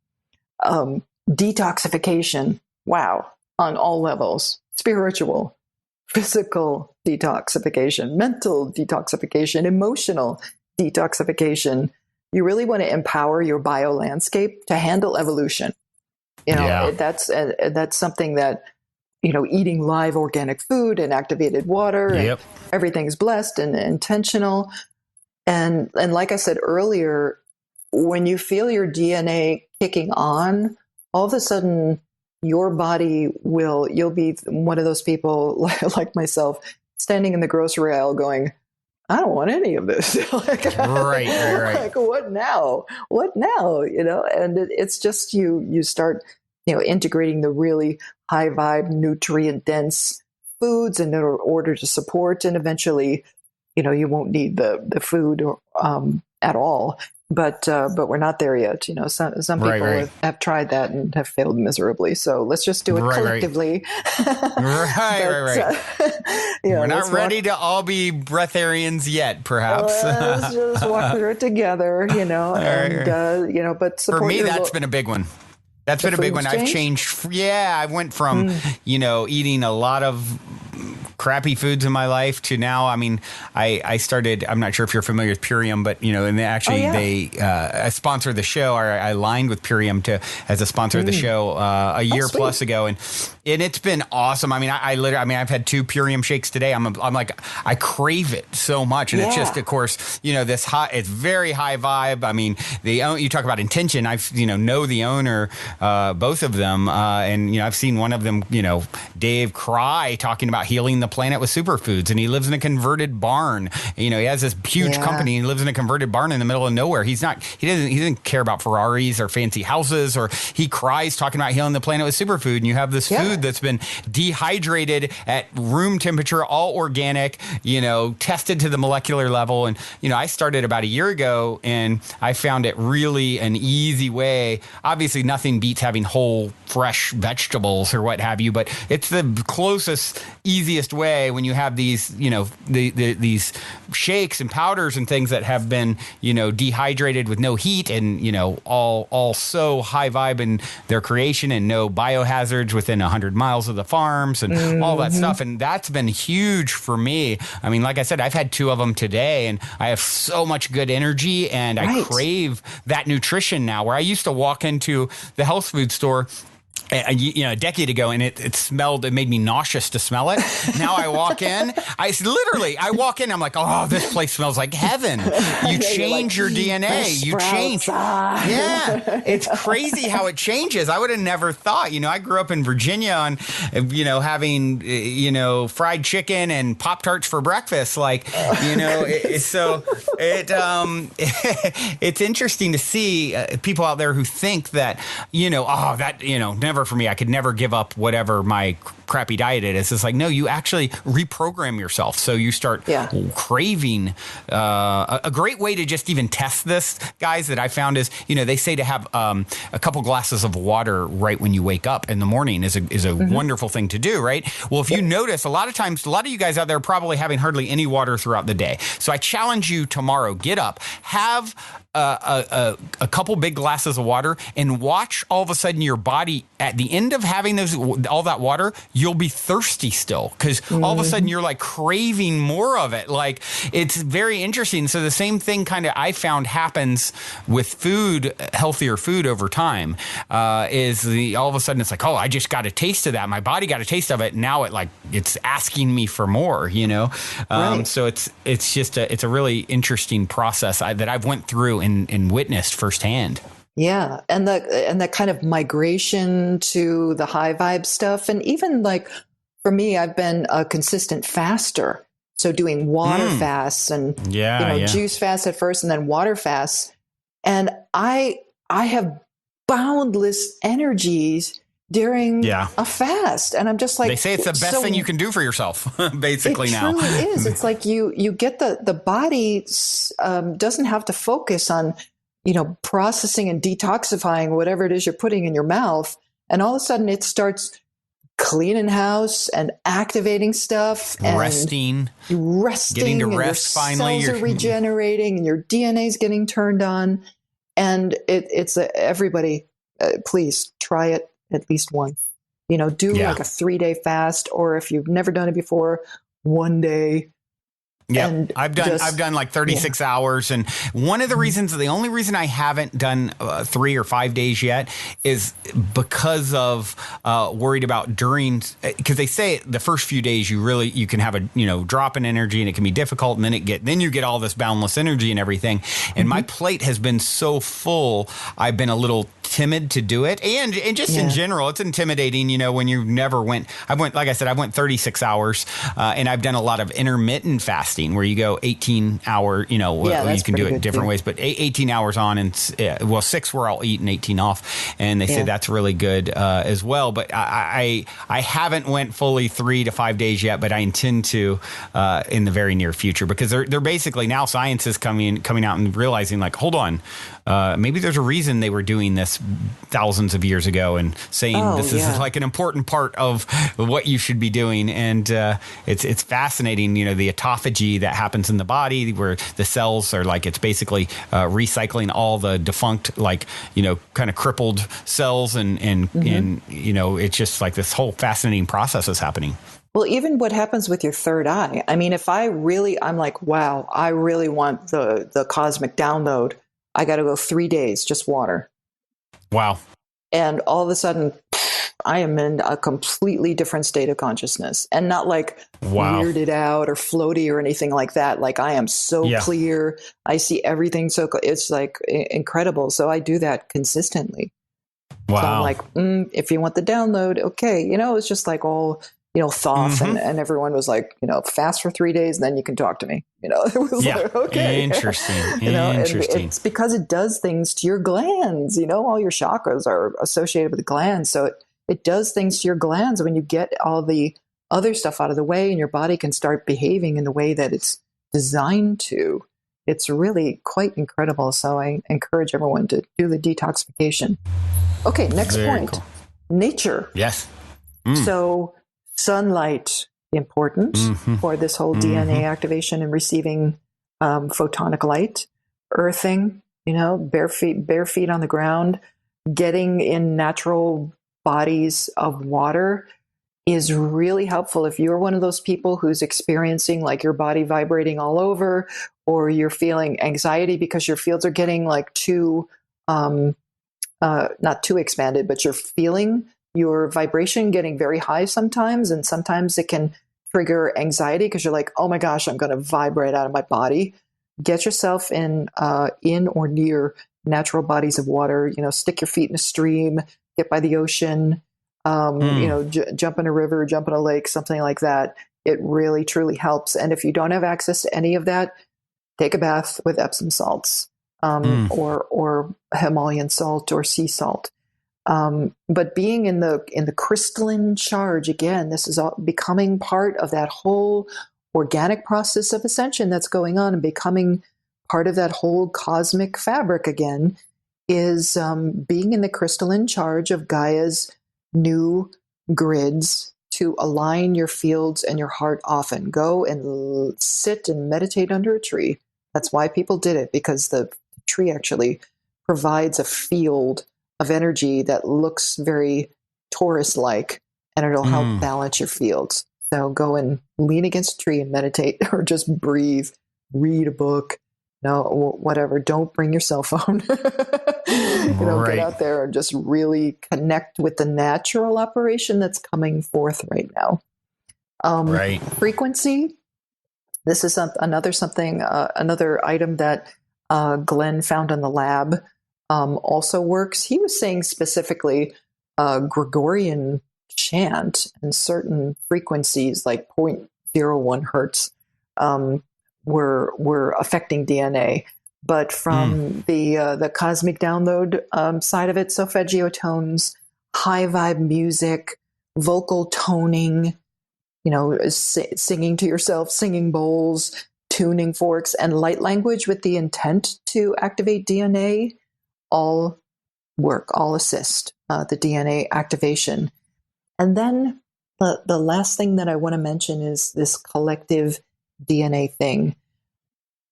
Detoxification. Wow. On all levels, spiritual, physical detoxification, mental detoxification, emotional detoxification. You really want to empower your bio landscape to handle evolution. You know, that's something that, you know, eating live organic food and activated water, and everything's blessed and intentional. And like I said earlier, when you feel your DNA kicking on, all of a sudden your body you'll be one of those people like myself, standing in the grocery aisle going, I don't want any of this. Like, like, what now? You know, and it's just you start, you know, integrating the really high vibe, nutrient dense foods in order to support, and eventually, you know, you won't need the food at all. but we're not there yet. You know, some people have tried that and have failed miserably. So let's just do it collectively. Right. We're not ready to all be breatharians yet, perhaps. Let's just walk through it together, you know, and you know, but for me, that's been a big one. That's been a big one. I've changed. Yeah, I went from, you know, eating a lot of crappy foods in my life to now. I mean, I started, I'm not sure if you're familiar with Purium, but, you know, and they sponsored the show, or I aligned with Purium as a sponsor of the show a year plus ago. And it's been awesome. I mean, I've had 2 Purium shakes today. I'm like, I crave it so much. And it's just, of course, you know, it's very high vibe. I mean, you talk about intention. know the owner, both of them. And, you know, I've seen one of them, you know, Dave cry talking about healing the planet with superfoods, and he lives in a converted barn. You know, he has this huge company, and he lives in a converted barn in the middle of nowhere. He doesn't care about Ferraris or fancy houses, or he cries talking about healing the planet with superfood. And you have this food that's been dehydrated at room temperature, all organic, you know, tested to the molecular level. And, you know, I started about a year ago, and I found it really an easy way. Obviously, nothing beats having whole, fresh vegetables or what have you, but it's the closest, easiest way when you have these, you know, these shakes and powders and things that have been, you know, dehydrated with no heat and, you know, all so high vibe in their creation and no biohazards within 100 miles of the farms and all that stuff. And that's been huge for me. I mean, like I said, I've had 2 of them today, and I have so much good energy, and I crave that nutrition now, where I used to walk into the health food store a decade ago, and it made me nauseous to smell it. Now I walk in, I walk in, I'm like, oh, this place smells like heaven. You change your DNA. You change. Yeah. It's crazy how it changes. I would have never thought, you know, I grew up in Virginia on, you know, having, you know, fried chicken and Pop-Tarts for breakfast. Like, you know, it's interesting to see people out there who think that, you know, never for me. I could never give up whatever my crappy diet is. It's like, no, you actually reprogram yourself. So you start craving. A great way to just even test this, guys, that I found is, you know, they say to have a couple glasses of water right when you wake up in the morning is a wonderful thing to do, right? Well, if you notice, a lot of times, a lot of you guys out there are probably having hardly any water throughout the day. So I challenge you tomorrow, get up, have a couple big glasses of water, and watch all of a sudden your body at the end of having all that water, you'll be thirsty still, because all of a sudden you're like craving more of it. Like, it's very interesting. So the same thing kind of I found happens with food, healthier food over time, all of a sudden it's like, oh, I just got a taste of that. My body got a taste of it. Now it's asking me for more, you know? So it's just a really interesting process that I've went through and witnessed firsthand. Yeah. And the kind of migration to the high vibe stuff. And even like, for me, I've been a consistent faster. So doing water fasts and, juice fasts at first and then water fasts. And I have boundless energies during a fast. And I'm just like, they say it's the best thing you can do for yourself, basically. Now it truly is. It's like you get the body doesn't have to focus on, you know, processing and detoxifying whatever it is you're putting in your mouth. And all of a sudden it starts cleaning house and activating stuff and resting, getting to rest. Your finally, cells are regenerating and your DNA is getting turned on. And it's everybody, please try it at least once. You know, do like a 3-day fast, or if you've never done it before, 1 day. Yeah, I've done like 36 hours. And one of the reasons, the only reason I haven't done 3 or 5 days yet is because of worried about because they say the first few days you can have a, you know, drop in energy and it can be difficult. And then you get all this boundless energy and everything. And my plate has been so full. I've been a little timid to do it. And just in general, it's intimidating, when you never went. Like I said, I went 36 hours and I've done a lot of intermittent fasting where you go 18 hour, you can do it different ways, but 18 hours on and 6 where I'll eat and 18 off. And they say that's really good as well. But I haven't went fully 3 to 5 days yet, but I intend to in the very near future, because they're basically now science is coming out and realizing like, hold on, maybe there's a reason they were doing this thousands of years ago and saying this is like an important part of what you should be doing. And it's fascinating, the autophagy that happens in the body where the cells are like, it's basically recycling all the defunct, kind of crippled cells and it's just like this whole fascinating process is happening. Well, even what happens with your third eye. I mean, I'm like, wow, I really want the cosmic download. I got to go 3 days, just water. Wow. And all of a sudden, I am in a completely different state of consciousness, and not like weirded out or floaty or anything like that. Like I am so clear. I see everything. It's like incredible. So I do that consistently. Wow. So I'm like, if you want the download, okay. It's just like all, thoughts and everyone was like, fast for 3 days and then you can talk to me. It was like, okay. Interesting. And it's because it does things to your glands. All your chakras are associated with the glands. So it does things to your glands when you get all the other stuff out of the way and your body can start behaving in the way that it's designed to. It's really quite incredible. So I encourage everyone to do the detoxification. Okay, next point. Cool. Nature. Yes. So sunlight, important for this whole DNA activation and receiving photonic light. Earthing, bare feet on the ground, getting in natural bodies of water is really helpful. If you're one of those people who's experiencing like your body vibrating all over, or you're feeling anxiety because your fields are getting like too, not too expanded, but you're feeling your vibration getting very high sometimes. And sometimes it can trigger anxiety because you're like, oh my gosh, I'm going to vibrate out of my body. Get yourself in or near natural bodies of water, stick your feet in a stream, get by the ocean, jump in a river, jump in a lake, something like that. It really, truly helps. And if you don't have access to any of that, take a bath with Epsom salts or Himalayan salt or sea salt. But being in the crystalline charge, again, this is all becoming part of that whole organic process of ascension that's going on, and becoming part of that whole cosmic fabric again is being in the crystalline charge of Gaia's new grids to align your fields and your heart often. Go and sit and meditate under a tree. That's why people did it, because the tree actually provides a field of energy that looks very Taurus-like, and it'll help balance your fields. So go and lean against a tree and meditate, or just breathe, read a book, whatever. Don't bring your cell phone. Get out there and just really connect with the natural operation that's coming forth right now. Frequency. This is another item that Glenn found in the lab. Also works. He was saying specifically Gregorian chant and certain frequencies like 0.01 hertz were affecting DNA. But from the cosmic download side of it, solfeggio tones, high vibe music, vocal toning, singing to yourself, singing bowls, tuning forks, and light language with the intent to activate DNA, all work, all assist the DNA activation. And then the last thing that I want to mention is this collective DNA thing.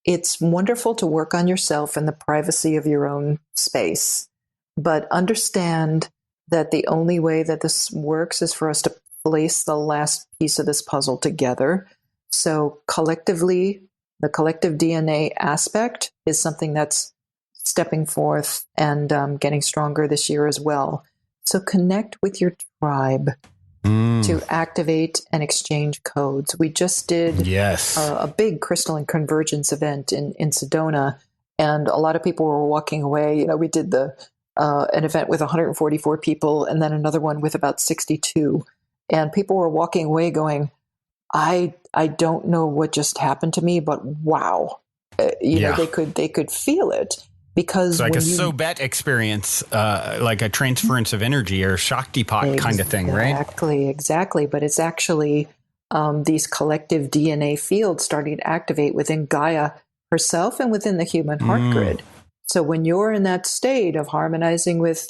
It's wonderful to work on yourself in the privacy of your own space, but understand that the only way that this works is for us to place the last piece of this puzzle together. So collectively, the collective DNA aspect is something that's stepping forth and getting stronger this year as well. So connect with your tribe to activate and exchange codes. We just did a big crystalline convergence event in Sedona, and a lot of people were walking away. We did the an event with 144 people and then another one with about 62. And people were walking away going, I don't know what just happened to me, but wow. They could feel it. Because it's like a Sobet experience, like a transference of energy or Shaktipat kind of thing, right? Exactly. But it's actually these collective DNA fields starting to activate within Gaia herself and within the human heart grid. So when you're in that state of harmonizing with,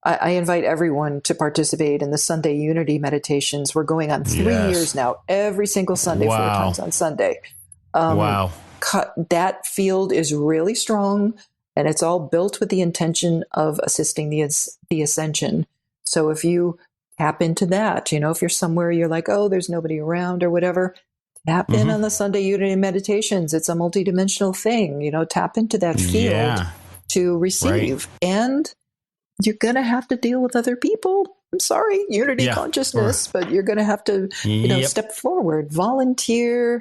I invite everyone to participate in the Sunday Unity meditations. We're going on 3 years now, every single Sunday, 4 times on Sunday. Wow. That field is really strong, and it's all built with the intention of assisting the ascension. So if you tap into that, if you're somewhere you're like, oh, there's nobody around or whatever, tap in on the Sunday Unity meditations. It's a multidimensional thing, tap into that field to receive. Right. And you're going to have to deal with other people. I'm sorry, Unity consciousness, but you're going to have to, step forward, volunteer,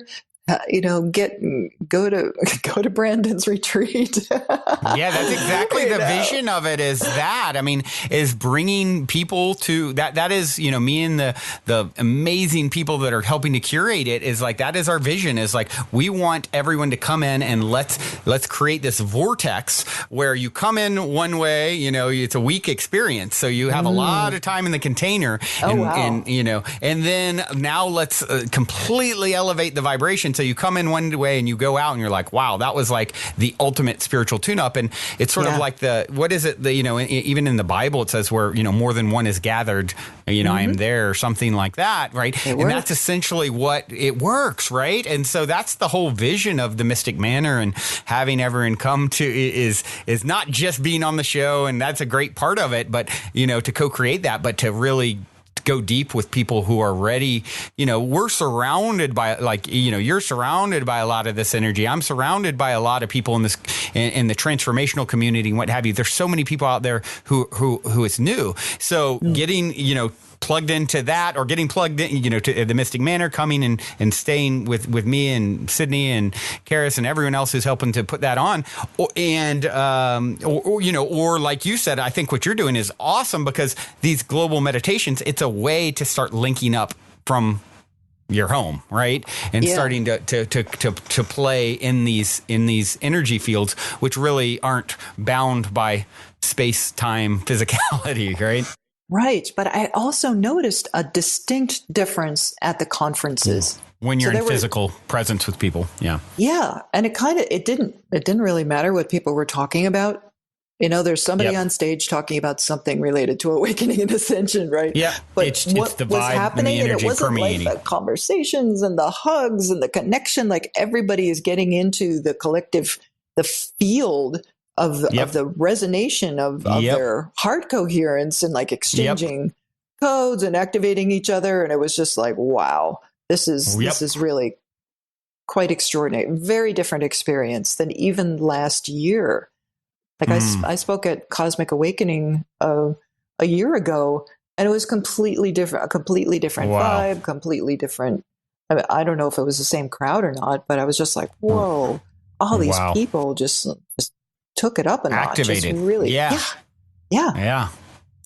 go to Brandon's retreat. Yeah, that's exactly the vision of it is that. I mean, is bringing people to that. That is, me and the amazing people that are helping to curate it is like, that is our vision is like, we want everyone to come in and let's create this vortex where you come in one way, it's a week experience. So you have a lot of time in the container and then now let's completely elevate the vibration. So you come in one way and you go out and you're like, wow, that was like the ultimate spiritual tune-up. And it's sort of like what is it, even in the Bible, it says where, more than one is gathered, I am there or something like that, right? And that's essentially what it works, right? And so that's the whole vision of the Mystic Manor and having everyone come to is not just being on the show. And that's a great part of it, but, to co-create that, but to really go deep with people who are ready. We're surrounded by you're surrounded by a lot of this energy. I'm surrounded by a lot of people in the transformational community and what have you. There's so many people out there who is new. So getting, plugged into that or getting plugged in, to the Mystic Manor, coming and staying with me and Sydney and Karis and everyone else who's helping to put that on. Or like you said, I think what you're doing is awesome because these global meditations, it's a way to start linking up from your home, right? And starting to play in these energy fields, which really aren't bound by space, time, physicality, right? Right. But I also noticed a distinct difference at the conferences. When you're in physical presence with people. Yeah. Yeah. And it didn't really matter what people were talking about. There's somebody on stage talking about something related to awakening and ascension, right? Yeah. But it's what the vibe was happening, and the energy it wasn't permeating. like the conversations and the hugs and the connection, like everybody is getting into the collective, the field of the resonation of their heart coherence and like exchanging codes and activating each other. And it was just like, wow, this is really quite extraordinary. Very different experience than even last year. Like I spoke at Cosmic Awakening a year ago, and it was completely different, a completely different vibe, completely different. I mean, I don't know if it was the same crowd or not, but I was just like, whoa, all these people just took it up a notch. Activated. Just really,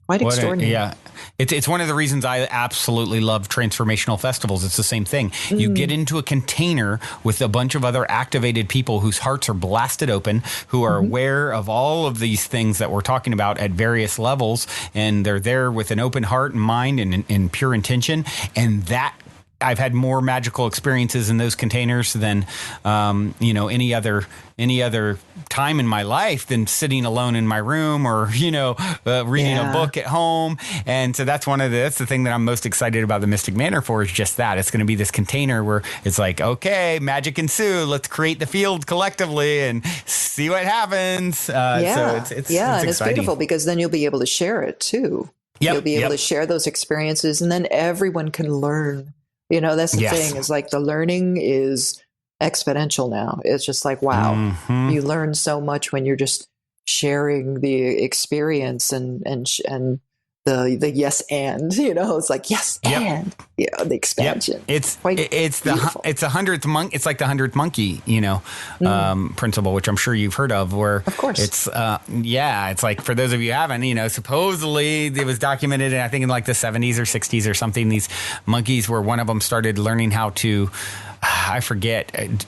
quite extraordinary. It's one of the reasons I absolutely love transformational festivals. It's the same thing. You get into a container with a bunch of other activated people whose hearts are blasted open, who are aware of all of these things that we're talking about at various levels, and they're there with an open heart and mind and pure intention. And that I've had more magical experiences in those containers than, any other time in my life than sitting alone in my room or, reading a book at home. And so that's the thing that I'm most excited about the Mystic Manor for is just that. It's going to be this container where it's like, okay, magic ensue. Let's create the field collectively and see what happens. So it's and it's beautiful because then you'll be able to share it too. You'll be able to share those experiences and then everyone can learn. That's the thing is like the learning is exponential now. It's just like, wow, you learn so much when you're just sharing the experience and the yes and, it's like yes and the expansion. It's the 100th monk. It's like the 100th monkey, principle, which I'm sure you've heard of. Where of course it's it's like, for those of you who haven't, supposedly it was documented, I think in like the 70s or 60s or something. These monkeys, where one of them started learning how to, I forget.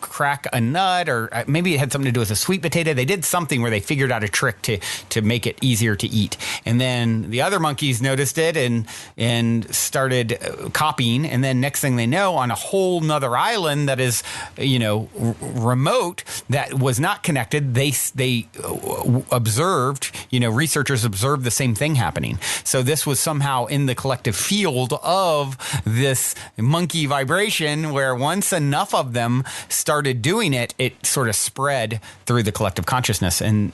Crack a nut, or maybe it had something to do with a sweet potato. They did something where they figured out a trick to make it easier to eat. And then the other monkeys noticed it and started copying. And then next thing they know, on a whole nother island that is, remote, that was not connected, they observed, researchers observed the same thing happening. So this was somehow in the collective field of this monkey vibration, where once enough of them started doing it, it sort of spread through the collective consciousness. And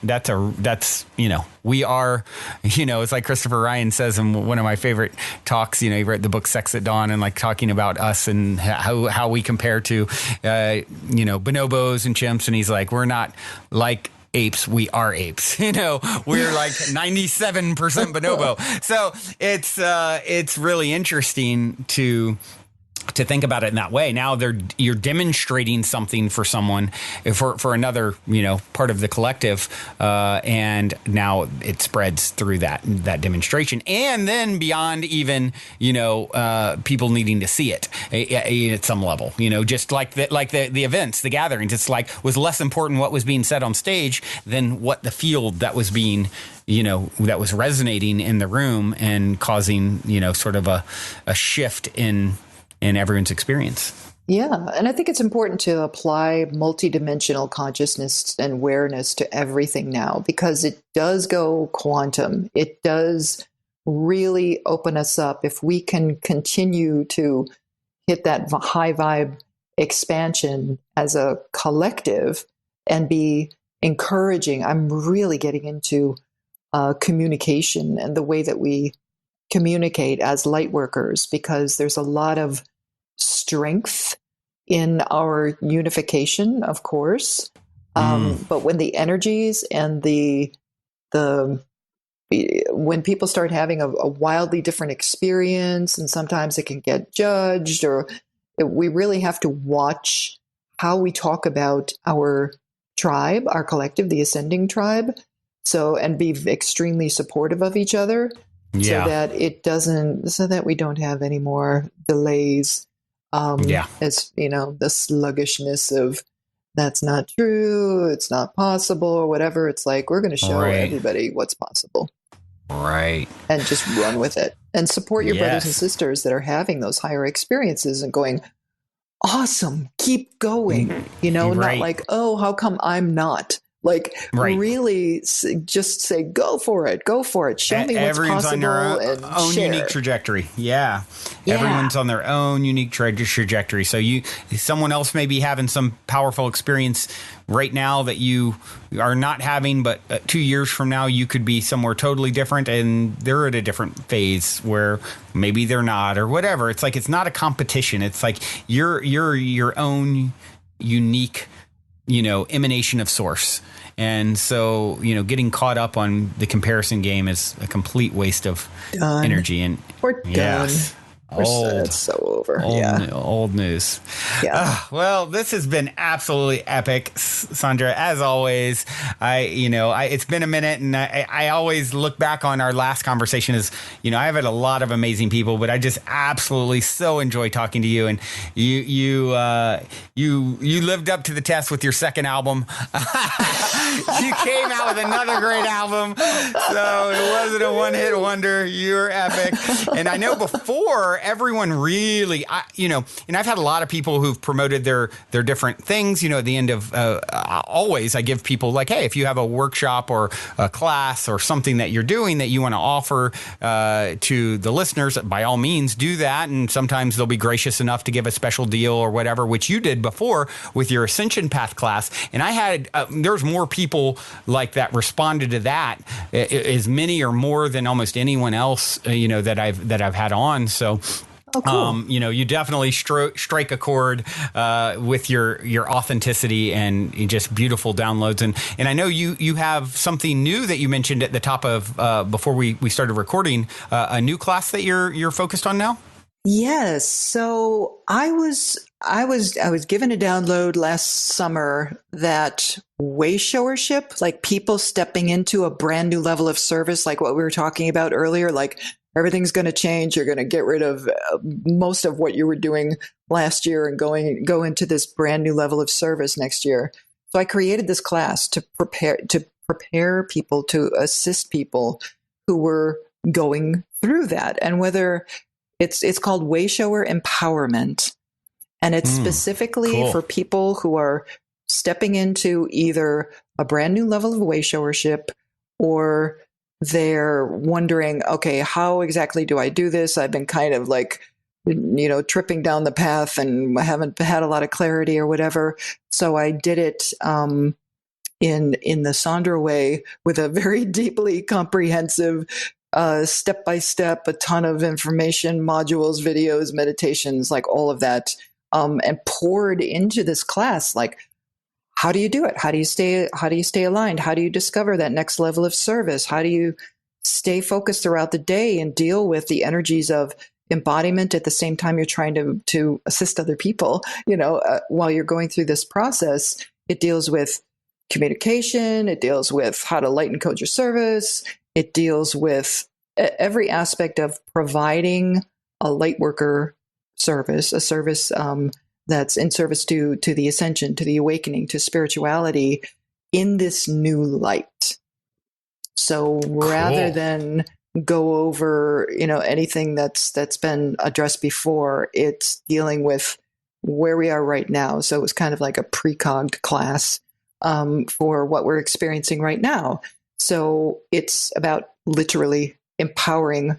we are, it's like Christopher Ryan says in one of my favorite talks, he wrote the book Sex at Dawn, and like talking about us and how we compare to, bonobos and chimps. And he's like, we're not like apes, we are apes. We're like 97% bonobo. So it's really interesting to think about it in that way. Now you're demonstrating something for someone, for another, part of the collective, and now it spreads through that demonstration, and then beyond even, people needing to see it at some level, just like the events, the gatherings. It's like, was less important what was being said on stage than what the field that was being, that was resonating in the room and causing, sort of a shift in everyone's experience. Yeah. And I think it's important to apply multidimensional consciousness and awareness to everything now, because it does go quantum. It does really open us up. If we can continue to hit that high vibe expansion as a collective and be encouraging. I'm really getting into communication and the way that we communicate as light workers, because there's a lot of strength in our unification, of course. But when the energies and when people start having a wildly different experience, and sometimes it can get judged, or we really have to watch how we talk about our tribe, our collective, the ascending tribe. And be extremely supportive of each other. Yeah. So that we don't have any more delays. As the sluggishness of that's not true, it's not possible, or whatever. It's like, we're going to show everybody what's possible. Right. And just run with it and support your brothers and sisters that are having those higher experiences and going, awesome, keep going, not like, oh, how come I'm not? Like, really just say, go for it. Show me what's Everyone's possible. on their own unique trajectory. Yeah. Everyone's on their own unique trajectory. So someone else may be having some powerful experience right now that you are not having, but 2 years from now, you could be somewhere totally different, and they're at a different phase where maybe they're not, or whatever. It's like, it's not a competition. It's like you're your own unique, emanation of source. And so, getting caught up on the comparison game is a complete waste of energy. And we're done. It's so over. Old news. Yeah. Well, this has been absolutely epic, Sandra. As always, it's been a minute, and I always look back on our last conversation as, I've had a lot of amazing people, but I just absolutely so enjoy talking to you. And you lived up to the test with your second album. You came out with another great album, so it wasn't a one-hit wonder. You're epic. And I know before, everyone really, and I've had a lot of people who've promoted their different things, at the end of, always I give people like, hey, if you have a workshop or a class or something that you're doing that you want to offer to the listeners, by all means do that. And sometimes they'll be gracious enough to give a special deal or whatever, which you did before with your Ascension Path class. And I had, there's more people like that responded to that, as many or more than almost anyone else, that I've had on. So Oh, cool. You definitely strike a chord with your authenticity and just beautiful downloads. And I know you have something new that you mentioned at the top of before we started recording, a new class that you're focused on now. Yes. So I was given a download last summer that wayshowership, like people stepping into a brand new level of service, like what we were talking about earlier, like everything's going to change. You're going to get rid of most of what you were doing last year and go into this brand new level of service next year. So I created this class to prepare people, to assist people who were going through that, and whether it's called Wayshower Empowerment. And it's specifically for people who are stepping into either a brand new level of wayshowership, or they're wondering, okay, how exactly do I do this? I've been kind of like, tripping down the path and haven't had a lot of clarity or whatever. So I did it in the Sandra way, with a very deeply comprehensive step-by-step, a ton of information, modules, videos, meditations, like all of that, and poured into this class. Like, how do you do it? How do you stay aligned? How do you discover that next level of service? How do you stay focused throughout the day and deal with the energies of embodiment at the same time you're trying to assist other people, while you're going through this process? It deals with communication. It deals with how to light and code your service. It deals with every aspect of providing a light worker service, a service that's in service to the ascension, to the awakening, to spirituality in this new light. So rather than go over, anything that's been addressed before, it's dealing with where we are right now. So it was kind of like a precogged class for what we're experiencing right now. So it's about literally empowering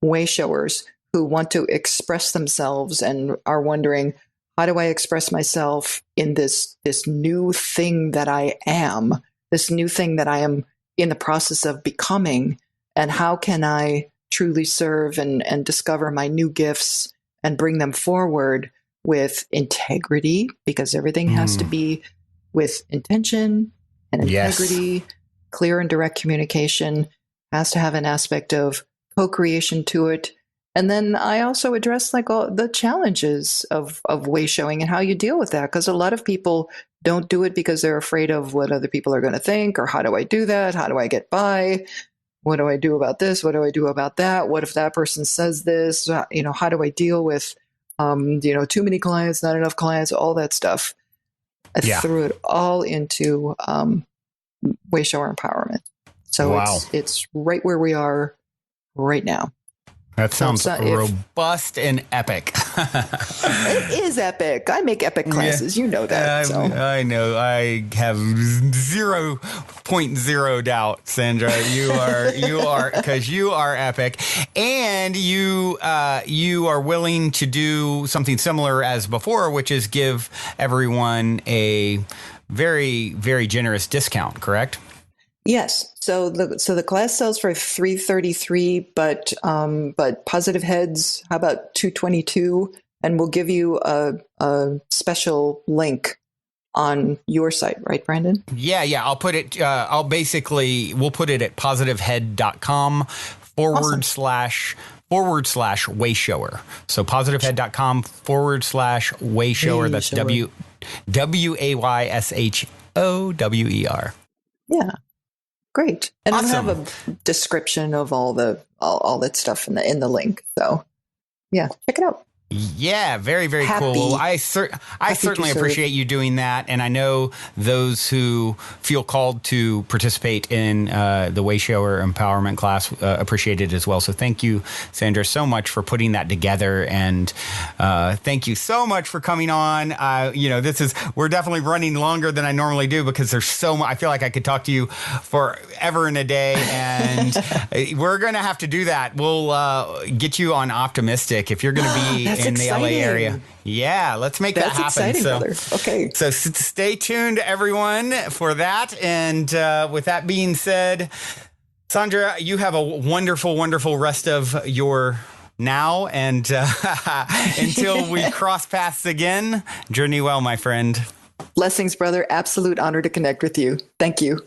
wayshowers who want to express themselves and are wondering, how do I express myself in this new thing that I am, this new thing that I am in the process of becoming, and how can I truly serve and discover my new gifts and bring them forward with integrity, because everything has to be with intention and integrity. Yes. Clear and direct communication has to have an aspect of co-creation to it. And then I also address like all the challenges of wayshowing and how you deal with that. Because a lot of people don't do it because they're afraid of what other people are going to think, or how do I do that? How do I get by? What do I do about this? What do I do about that? What if that person says this? How do I deal with, too many clients, not enough clients, all that stuff. I threw it all into wayshower empowerment. So it's right where we are right now. That sounds robust and epic. It is epic. I make epic classes. You know that. I know. I have 0.0 doubt, Sandra. You are because you are epic, and you are willing to do something similar as before, which is give everyone a very, very generous discount. Correct? Yes. So the class sells for $333, but Positive Heads, how about $222? And we'll give you a special link on your site, right, Brandon? Yeah. I'll put it. We'll put it at positivehead.com // wayshower. So positivehead.com /wayshower. That's WAYSHOWER. Yeah. Great. And awesome. I'll have a description of all that stuff in the link. So yeah, check it out. Yeah, very, very cool. Well, I certainly appreciate you doing that. And I know those who feel called to participate in the Wayshower Empowerment class appreciate it as well. So thank you, Sandra, so much for putting that together. And thank you so much for coming on. We're definitely running longer than I normally do because there's so much. I feel like I could talk to you forever and a day. And we're going to have to do that. We'll get you on Optimistic if you're going to be in the LA area. Yeah, let's make that happen. Exciting, brother. Okay. So stay tuned, everyone, for that. And with that being said, Sandra, you have a wonderful, wonderful rest of your now. And until we cross paths again, journey well, my friend. Blessings, brother. Absolute honor to connect with you. Thank you.